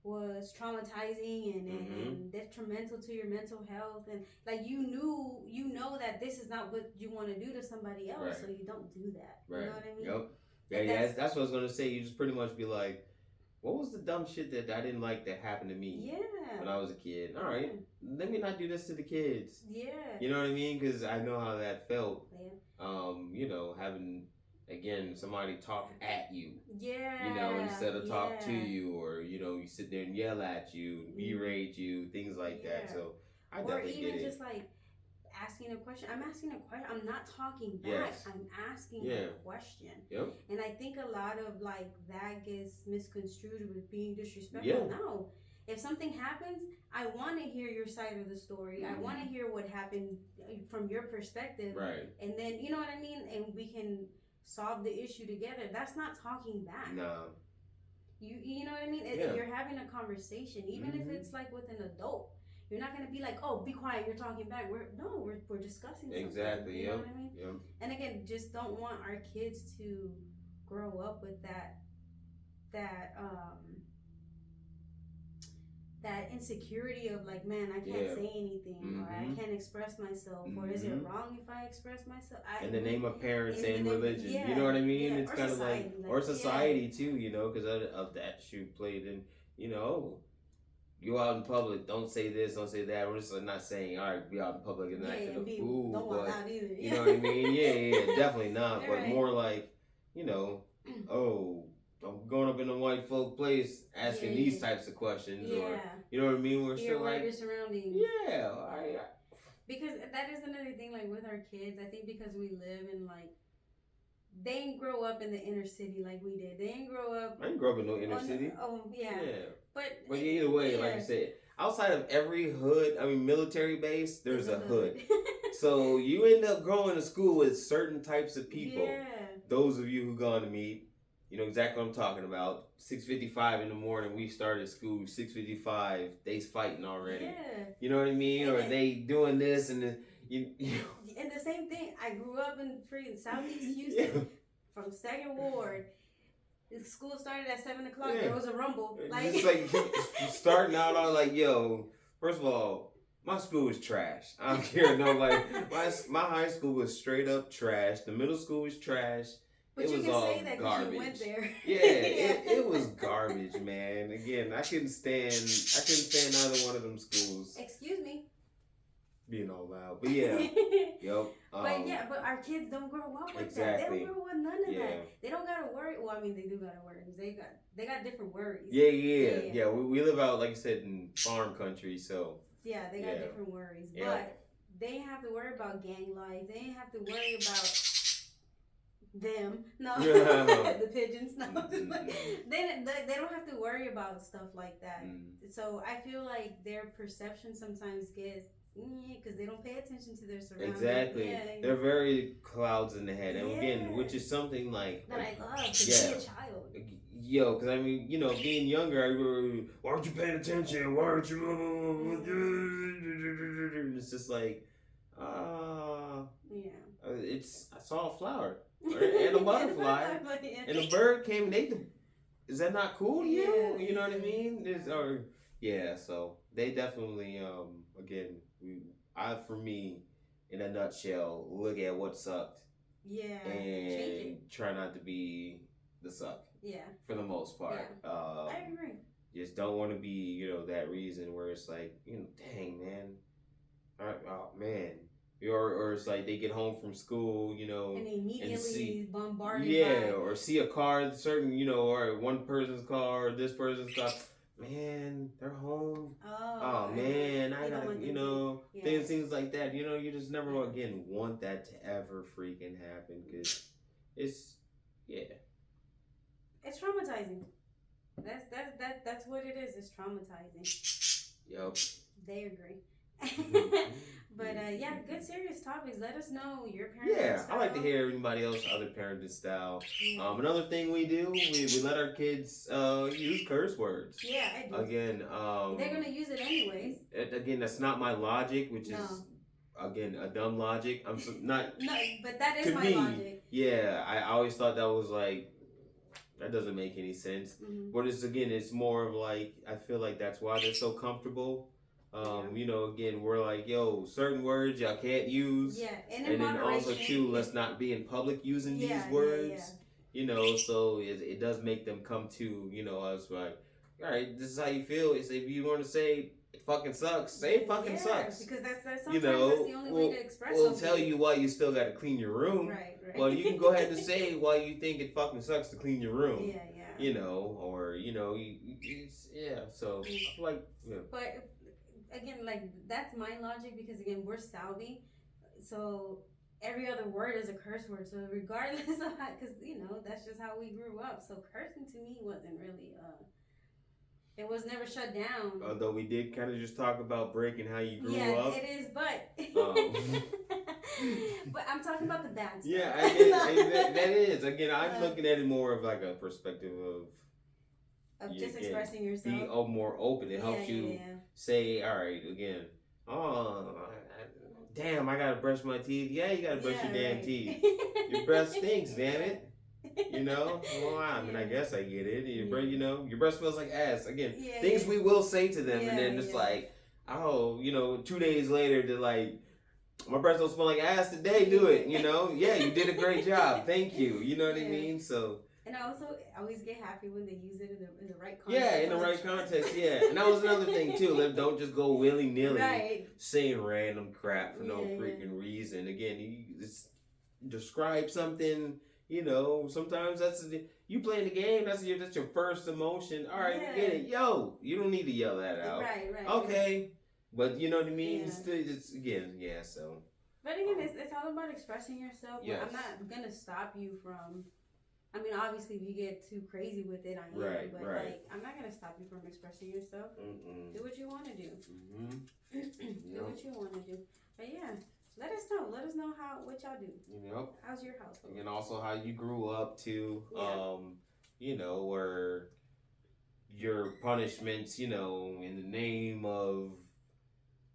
was traumatizing and detrimental to your mental health, and like you know that this is not what you want to do to somebody else, so you don't do that. Right. You know what I mean? Yep. Yeah, that's what I was gonna say. You just pretty much be like, what was the dumb shit that I didn't like that happened to me when I was a kid? All right, let me not do this to the kids. Yeah. You know what I mean? Because I know how that felt. Yeah. Having again somebody talk at you. Yeah. Instead of talk to you, or you sit there and yell at you, berate you, things like that. So I definitely get it. Or even just like asking a question. I'm asking a question. I'm not talking back. I'm asking a question. Yep. And I think a lot of like that gets misconstrued with being disrespectful. No. If something happens, I want to hear your side of the story. I want to hear what happened from your perspective. Right. And then, you know what I mean? And we can solve the issue together. That's not talking back. No. You know what I mean? If you're having a conversation, even if it's like with an adult, you're not going to be like, oh, be quiet, you're talking back. We're discussing something. Exactly. You know what I mean? Yep. And again, just don't want our kids to grow up with that insecurity of like, man, I can't say anything, or I can't express myself, or is it wrong if I express myself? In the name of parents and religion, you know what I mean? It's kind of like, or society too, because of that shoot played in, you out in public, don't say this, don't say that. We're just not saying, all right, be out in public and acting a fool, but you know what I mean? Yeah, definitely not. But more like, oh, I'm going up in a white folk place asking these types of questions, or you know what I mean? We're still like your surroundings. Yeah, because that is another thing. Like with our kids, I think because we live in like they didn't grow up in the inner city like we did. They didn't grow up. I didn't grow up in no inner city. Oh yeah. But either way, like you said, outside of every hood, I mean military base, there's a hood. So you end up growing to school with certain types of people. Yeah. Those of you who gone to meet, you know exactly what I'm talking about. 6:55 in the morning, we started school. 6:55, they's fighting already. Yeah. You know what I mean? And or they doing this and you know. And the same thing. I grew up in freaking Southeast Houston from Second Ward. The school started at 7 o'clock. Yeah. There was a rumble. Like it's like starting out on like, yo, first of all, my school was trash. I don't care. No, like my high school was straight up trash. The middle school was trash. But it was all say that garbage. You went there. Yeah, it was garbage, man. Again, I couldn't stand either one of them schools. Excuse me. Being all loud, but yeah, yep. But our kids don't grow up with that. They don't grow up with none of that. They don't gotta worry. Well, I mean, they do gotta worry. They got different worries. Yeah. We live out, like I said, in farm country, so yeah, they got different worries. Yep. But they ain't have to worry about gang life. They ain't have to worry about them. No, the pigeons. No, they don't have to worry about stuff like that. So I feel like their perception sometimes gets. Because they don't pay attention to their surroundings. Exactly. They're very clouds in the head. And again, which is something like... That I love to be a child. Yo, because I mean, you know, being younger, I remember, why aren't you paying attention? Why aren't you... It's just like, I saw a flower. And a butterfly. And a bird came and ate the... Is that not cool to you? You know what I mean? So they definitely, again... for me, in a nutshell, look at what sucked. Yeah. And try not to be the suck. Yeah. For the most part. Yeah. I agree. Just don't want to be, you know, that reason where it's like, you know, dang, man. Oh, man. Or it's like they get home from school, you know. And immediately bombarded by... or see a car, certain, you know, or one person's car, or this person's car. Man, they're home. Oh man, I gotta, you know, things like that. You know, you just never again want that to ever freaking happen because it's traumatizing. That's what it is. It's traumatizing. Yep. They agree. But good serious topics. Let us know your parenting style. I like to hear anybody else other parenting style. Yeah. Another thing we do, we let our kids use curse words. Yeah, I do. Again, they're gonna use it anyways. Again, that's not my logic, which is again a dumb logic. Not. No, but that is my logic. Yeah, I always thought that was like. That doesn't make any sense. Mm-hmm. But it's more of like I feel like that's why they're so comfortable. You know, again, we're like, yo, certain words y'all can't use. Yeah, and then also too, let's not be in public using these words. Yeah. You know, so it does make them come to, you know, us like, all right, this is how you feel. It's if you want to say it fucking sucks, say it fucking sucks. Because that's sometimes that's the only way to express something. We'll tell you why you still got to clean your room. Right. Well, you can go ahead and say why you think it fucking sucks to clean your room. Yeah. You know, or you know, So like, But again, like that's my logic because again, we're Saudi, so every other word is a curse word. So regardless of how, because you know that's just how we grew up. So cursing to me wasn't really it was never shut down. Although we did kind of just talk about breaking how you grew up. Yeah, it is, but but I'm talking about the bad stuff. Yeah, that is. Again, I'm looking at it more of like a perspective of just expressing yourself. Be more open. It helps you say, all right, again, damn, I gotta brush my teeth. Yeah, you gotta brush your damn teeth. Your breath stinks, damn it. You know? Well, I mean, I guess I get it. Your breath, you know, your breath smells like ass. Again, things we will say to them, and then it's like, oh, you know, 2 days later, they're like, my breath don't smell like ass today, do it? You know? Yeah, you did a great job. Thank you. You know what I mean? So. And I also always get happy when they use it in the right context. Yeah, in the right context, yeah. And that was another thing, too. Don't just go willy-nilly saying random crap for no freaking reason. Again, you describe something, Sometimes you playing the game. That's your first emotion. All right, we get it. Yo, you don't need to yell that out. Right. Okay, but you know what I mean. Yeah. It's again, yeah. So. But again, it's all about expressing yourself. Yes. But I'm not gonna stop you from. I mean, obviously, if you get too crazy with it, I am. Right. Like, I'm not gonna stop you from expressing yourself. Mm-mm. Do what you want to do. Mm-hmm. Do what you want to do. But yeah, let us know. Let us know what y'all do. Yep. How's your household? And also how you grew up too. Yeah. Where your punishments, in the name of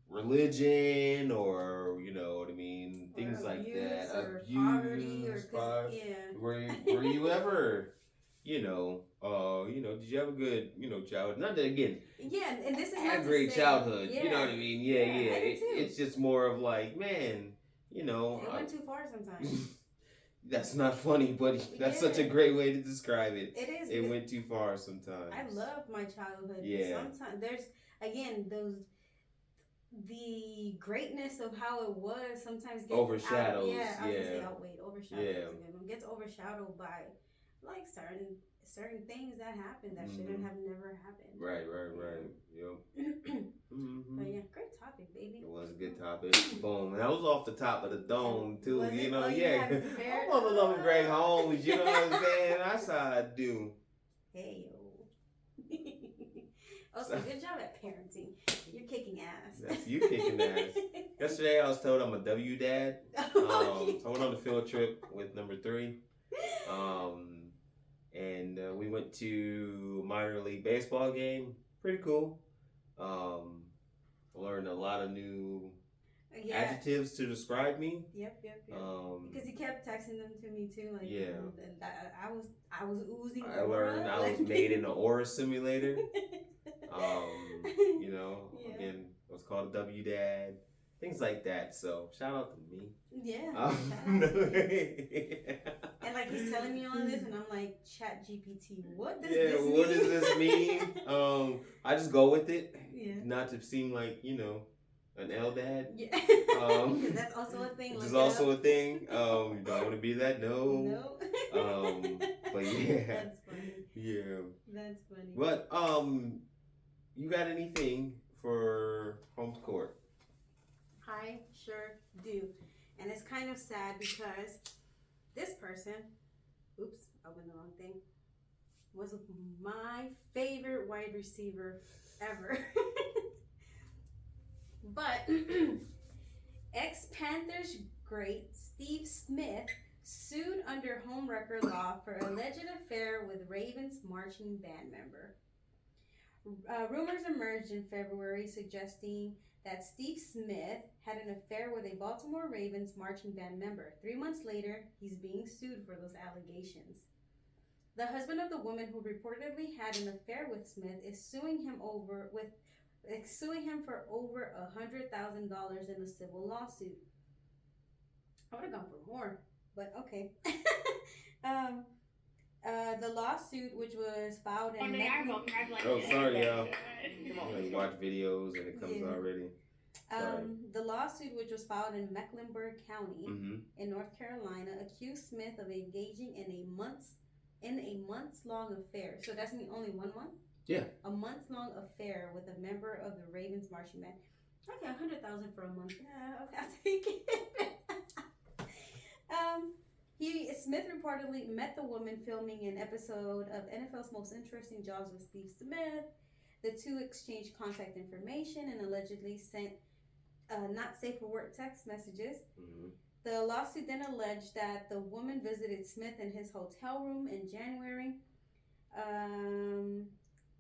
religion or what I mean, things like that. Abuse, poverty, yeah. Were you ever, did you have a good, childhood? Not that again. Yeah, and this is I had not a great to say, childhood. yeah. You know what I mean? Yeah. I did too. It's just more of like, man, It went too far sometimes. That's not funny, but that's such a great way to describe it. It is. It went too far sometimes. I love my childhood. Yeah. Sometimes there's the greatness of how it was sometimes gets overshadowed. Gets overshadowed by like certain things that happen that shouldn't have never happened. Right. Yep. But yeah, great topic, baby. It was a good topic. Boom. And that was off the top of the dome too. Was it? Oh, yeah. I'm on the loving Greg Holmes. You know what I'm saying? That's how I do. Hey yo. Also, good job at parenting. You're kicking ass. That's you kicking ass. Yesterday I was told I'm a W dad. I went on a field trip with number 3. And we went to a minor league baseball game. Pretty cool. Learned a lot of new adjectives to describe me. Yep. Because you kept texting them to me too. Like, and I was oozing. I learned I was made in an aura simulator. Again, it was called a W Dad. Things like that. So shout out to me. Yeah. And like he's telling me all of this, and I'm like, Chat GPT, what does this mean? What does this mean? I just go with it. Yeah. Not to seem like an L dad. Yeah. Because that's also a thing. Which is also a thing. You don't want to be that. No. But yeah. That's funny. Yeah. That's funny. But you got anything for Holmes Court? I sure do. And it's kind of sad because this person, oops, I opened the wrong thing, was my favorite wide receiver ever. But ex-Panthers great Steve Smith sued under home record law for alleged affair with Ravens marching band member. Rumors emerged in February suggesting that Steve Smith had an affair with a Baltimore Ravens marching band member. 3 months later, he's being sued for those allegations. The husband of the woman who reportedly had an affair with Smith is suing him for over $100,000 in a civil lawsuit. I would have gone for more, but okay. The lawsuit, which was filed in sorry, y'all. You watch videos and it comes already. The lawsuit, which was filed in Mecklenburg County in North Carolina, accused Smith of engaging in a months-long affair. So that's only 1 month? Yeah. A months-long affair with a member of the Ravens marching band. Okay, $100,000 for a month. Yeah, okay, I'll take it. Smith reportedly met the woman filming an episode of NFL's Most Interesting Jobs with Steve Smith. The two exchanged contact information and allegedly sent not safe for work text messages. The lawsuit then alleged that the woman visited Smith in his hotel room in January.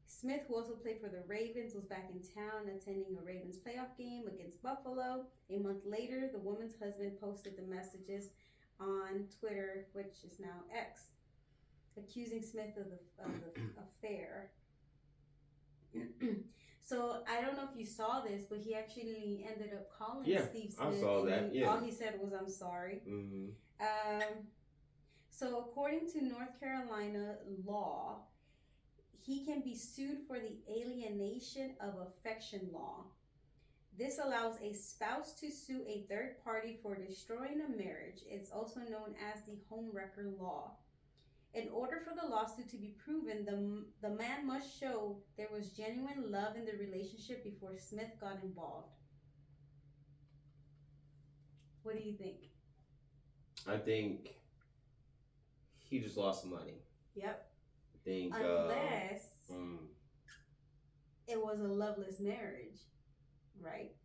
Smith, who also played for the Ravens, was back in town attending a Ravens playoff game against Buffalo. A month later, the woman's husband posted the messages on Twitter, which is now X, accusing Smith of the affair. So I don't know if you saw this, but he actually ended up calling Steve Smith. I saw that. All he said was, "I'm sorry." So according to North Carolina law, he can be sued for the alienation of affection law. This allows a spouse to sue a third party for destroying a marriage. It's also known as the homewrecker law. In order for the lawsuit to be proven, the man must show there was genuine love in the relationship before Smith got involved. What do you think? I think he just lost some money. Yep. I think unless it was a loveless marriage, right?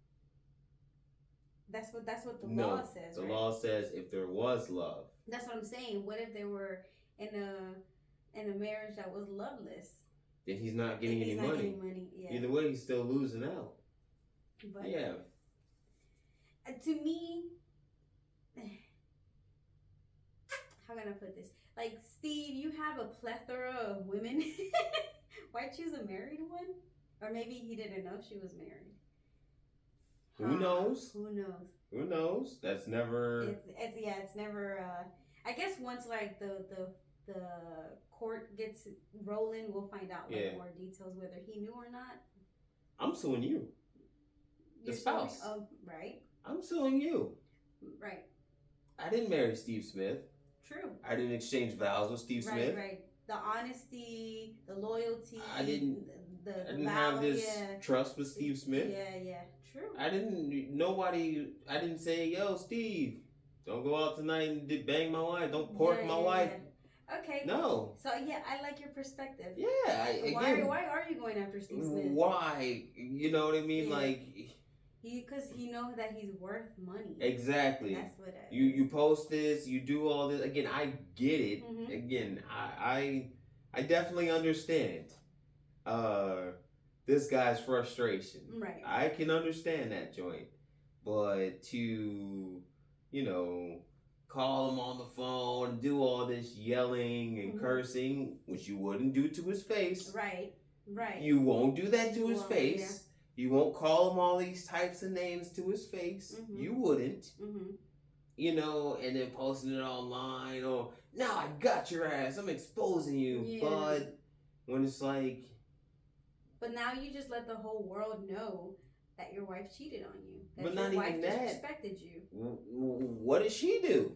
That's what the law says. The right? law says if there was love. That's what I'm saying. What if they were in a marriage that was loveless? Then he's not getting any money. Yeah. Either way, he's still losing out. But yeah. To me, how can I put this? Like, Steve, you have a plethora of women. Why choose a married one? Or maybe he didn't know she was married. Who knows? Who knows? Who knows? That's never. It's never. I guess once like the court gets rolling, we'll find out like more details whether he knew or not. I'm suing you. The spouse. Right. I'm suing you. Right. I didn't marry Steve Smith. True. I didn't exchange vows with Steve Smith. Right. The honesty, the loyalty. I didn't have this trust with Steve Smith. Yeah. True. I didn't say, yo, Steve, don't go out tonight and bang my wife. Don't pork my wife. Yeah. Okay. No. So I like your perspective. Yeah. Why are you going after Steve Smith? Why? You know what I mean? Yeah. Because he knows that he's worth money. Exactly. That's what you post this, you do all this. Again, I get it. Mm-hmm. Again, I definitely understand this guy's frustration. Right. I can understand that joint. But to, call him on the phone, do all this yelling and cursing, which you wouldn't do to his face. Right. You won't do that to his face. Yeah. You won't call him all these types of names to his face. Mm-hmm. You wouldn't. Mm-hmm. And then posting it online or, now I got your ass. I'm exposing you. Yeah. But when it's like... But now you just let the whole world know that your wife cheated on you. That but not even that. Disrespected you. What did she do?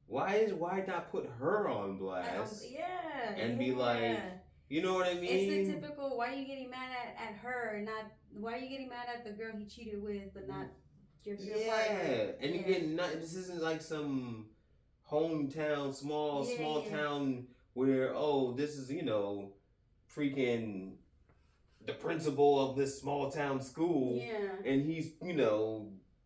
Why not put her on blast? And be like... You know what I mean? It's the typical, why are you getting mad at her, not, why are you getting mad at the girl he cheated with, but not your partner? Yeah, and again, this isn't like some hometown, small town where, this is, freaking the principal of this small town school. Yeah. And he's,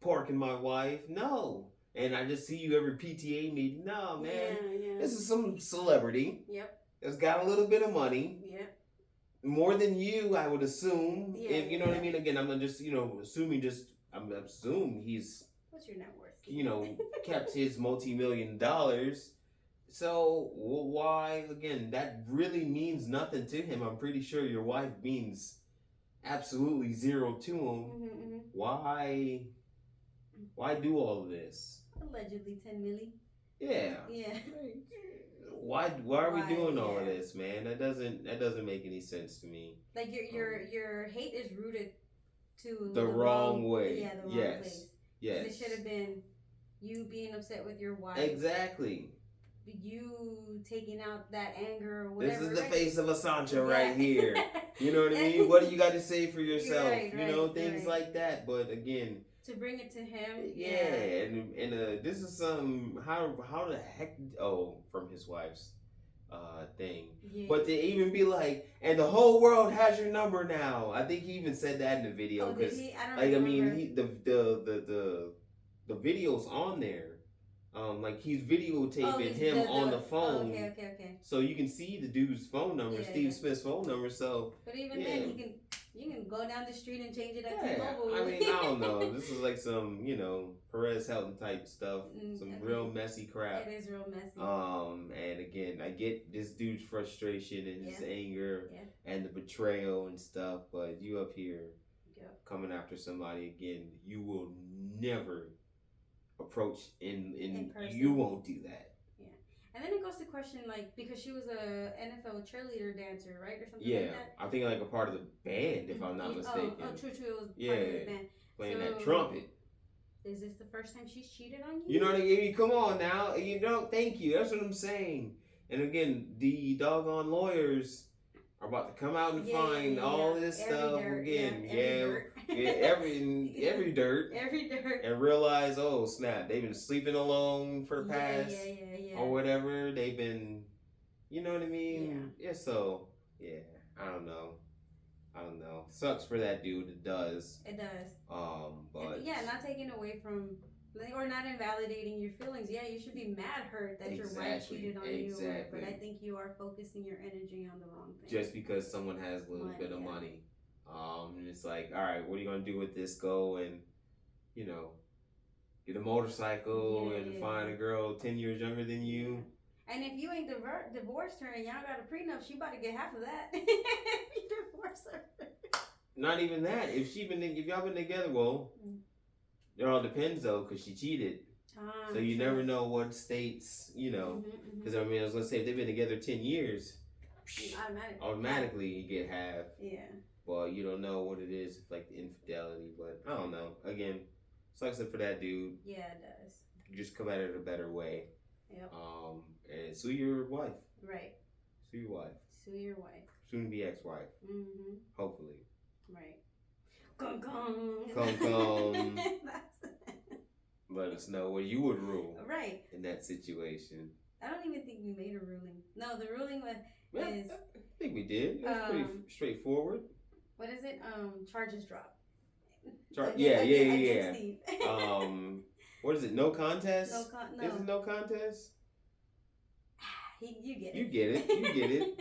porking my wife. No. And I just see you every PTA meeting. No, man. Yeah. This is some celebrity. Yep. That's got a little bit of money. Yeah. More than you, I would assume. Yeah, if you know what I mean. Again, I'm just, assuming I'm assuming he's... What's your net worth? Kept his multi-million dollars. So, why, again, that really means nothing to him. I'm pretty sure your wife means absolutely zero to him. Mm-hmm. Why do all of this? Allegedly 10 milli. Yeah. Yeah. Why are we doing all of this, man? That doesn't make any sense to me. Like your hate is rooted to the wrong way. Yeah, the wrong place. Yes. It should have been you being upset with your wife. Exactly. You taking out that anger or whatever. This is the face of a Sancho right here. You know what I mean? What do you got to say for yourself? Things like that. But again, to bring it to him. Yeah. And this is how the heck from his wife's thing. Yeah. But to even be like, and the whole world has your number now. I think he even said that in the video. Did he? I don't remember. The video's on there. He's videotaping him on the phone. Okay. So you can see the dude's phone number, Steve Smith's phone number. So, but even then, you can go down the street and change it at T-Mobile. I mean, I don't know. This is like some, Perez Hilton type stuff. Some real messy crap. It is real messy. And again, I get this dude's frustration and his anger and the betrayal and stuff. But you up here coming after somebody again, you will never approach in person. You won't do that. Yeah, and And then it goes to question, like, because she was a NFL cheerleader dancer, right? Or something Yeah, like that. I think like a part of the band, if I'm not mistaken. Oh, true. It was part of the band. Playing that trumpet. Is this the first time she's cheated on you? You know what I mean? Come on now. You know, thank you. That's what I'm saying. And again, the doggone lawyers are about to come out and find all this every stuff dirt, again. Every dirt. Every dirt. And realize, oh snap, they've been sleeping alone for the past or whatever. They've been, you know what I mean? Yeah. So I don't know. Sucks for that dude. It does. It does. But not taking away from, or not invalidating your feelings. Yeah, you should be mad, hurt that your wife cheated on you. But I think you are focusing your energy on the wrong thing. Just because someone has a little bit of money, and it's like, all right, what are you gonna do with this? Go and, you know, get a motorcycle and find a girl 10 years younger than you. And if you ain't divorced her and y'all got a prenup, she about to get half of that. If you divorce her. Not even that. If y'all been together, well, it all depends though, because she cheated. So you never know what states, you know. Because I mean, I was gonna say if they've been together 10 years, automatically you get half. Yeah. Well, you don't know what it is, like the infidelity, but I don't know. Again, sucks it for that dude. Yeah, it does. Just come at it a better way. Yep. And sue your wife. Right. Sue your wife. Sue your wife. Soon to be ex-wife. Hopefully. Right. Gong gong. Gong gong. Let us know what you would rule. Right. In that situation. I don't even think we made a ruling. No, the ruling is. I think we did. It was pretty straightforward. What is it? Charges drop. Yeah. What is it? No contest? No. Is it no contest? You get it. You get it.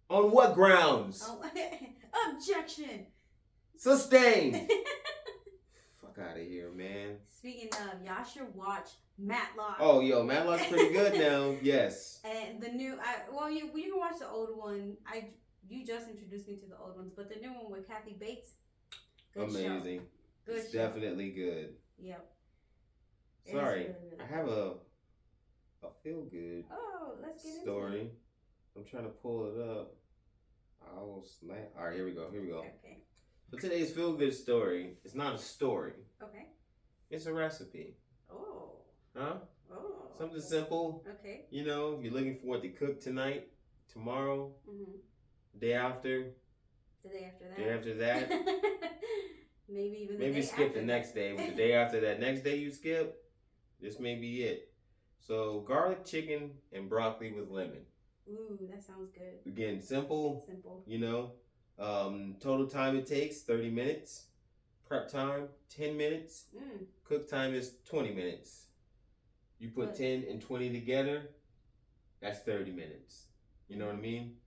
On what grounds? Objection. Sustained. Fuck out of here, man. Speaking of, y'all should watch Matlock. Oh, yo, Matlock's pretty good now. Yes. And the new, you can watch the old one. You just introduced me to the old ones, but the new one with Kathy Bates. Amazing. It's definitely good. Yep. Sorry, really I have a feel good. Oh, let's get story. Into it. I'm trying to pull it up. Oh snap! All right, here we go. Okay. So today's feel good story. It's not a story. Okay. It's a recipe. Oh. Huh? Oh. Something simple. Okay. You know, you're looking for what to cook tonight, tomorrow, the day after. The day after that. Day after that. Maybe even maybe skip the next day. But the day after that next day you skip, this may be it. So garlic chicken and broccoli with lemon. Ooh, that sounds good. Again, simple. You know, total time it takes 30 minutes. Prep time 10 minutes. Cook time is 20 minutes. You put 10 and 20 together, that's 30 minutes. You know what I mean?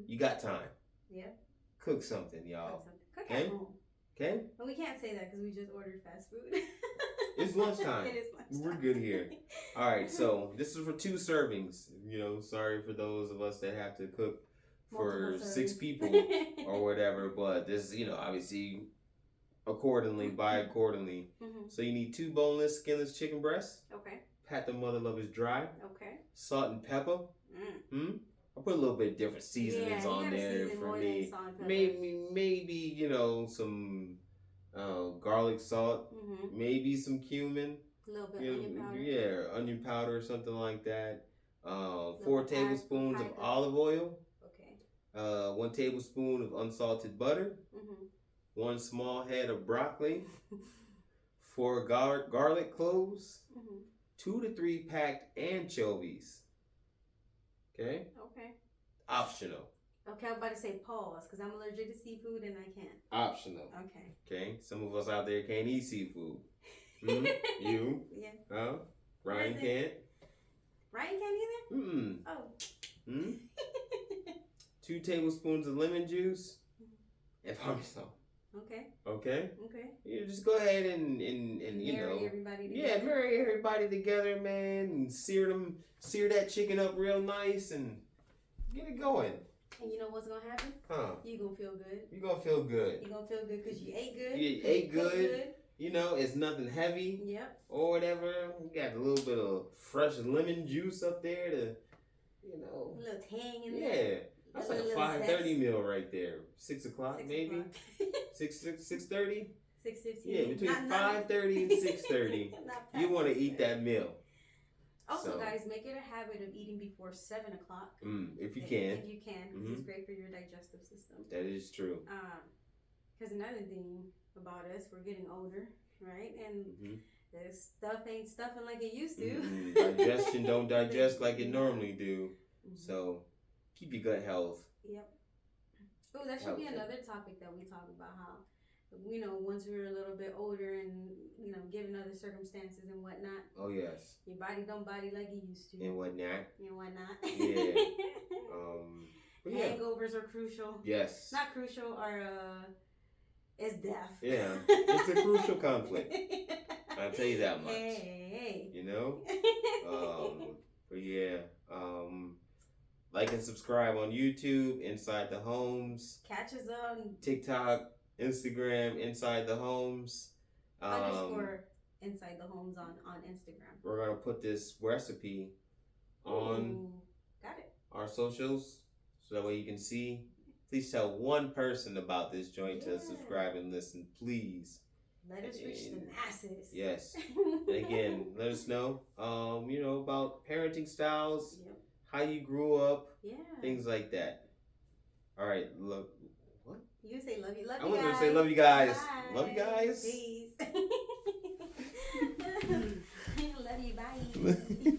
You got time. Yeah. Cook something, y'all. Cook at home. Okay? But we can't say that because we just ordered fast food. It's lunchtime. It is lunchtime. We're good here. All right, so this is for 2 servings. You know, sorry for those of us that have to cook for 6 people or whatever, but this, you know, obviously buy accordingly. So you need 2 boneless, skinless chicken breasts. Okay. Pat the mother lovers dry. Okay. Salt and pepper. I'll put a little bit different seasonings on there for me. Maybe you know, some garlic salt, maybe some cumin. A little bit onion powder. Yeah, onion powder or something like that. 4 tablespoons of olive oil. Okay. 1 tablespoon of unsalted butter. 1 small head of broccoli. 4 garlic cloves. 2 to 3 packed anchovies. Okay? Okay. Optional. Okay, I'm about to say pause because I'm allergic to seafood and I can't. Optional. Okay. Okay? Some of us out there can't eat seafood. You? Yeah. Huh? Ryan can't? Ryan can't either? Oh. 2 tablespoons of lemon juice and Parmesan. Okay. Okay? Okay. You just go ahead and you know. Marry everybody together. Yeah, marry everybody together, man. And sear that chicken up real nice and get it going. And you know what's gonna happen? Huh? You gonna feel good. You gonna feel good. You gonna feel good because you ate good. You ate good. It's nothing heavy. Yep. Or whatever. We got a little bit of fresh lemon juice up there to, a little tang in yeah. there. That's like a 5:30 meal right there. 6 o'clock, 6 maybe. o'clock. 6:30. 6:15. Yeah, between 5:30 and 6:30, you want to eat that meal. Also, guys, make it a habit of eating before 7 o'clock. If you can. If you can, because it's great for your digestive system. That is true. Because another thing about us, we're getting older, right? And the stuff ain't stuffing like it used to. Digestion don't digest like it normally do. So keep your gut health. Yep. Oh, that should be another topic that we talk about, how once we're a little bit older and given other circumstances and whatnot. Oh yes. Your body don't body like it used to. And whatnot. Yeah. Yeah. Hangovers are crucial. Yes. Not crucial, is death. Yeah. It's a crucial conflict. I'll tell you that much. Hey. But yeah. Like and subscribe on YouTube, Inside the Homes. Catch us on TikTok, Instagram, Inside the Homes. _ Inside the Homes on Instagram. We're gonna put this recipe on our socials, so that way you can see. Please tell one person about this joint to subscribe and listen, please. Let us reach the masses. Yes. And again, let us know, about parenting styles, how you grew up, things like that. All right, look. What? You say love you, love I you was guys. gonna say love you guys. Bye. Love you guys. Peace. Love you, bye.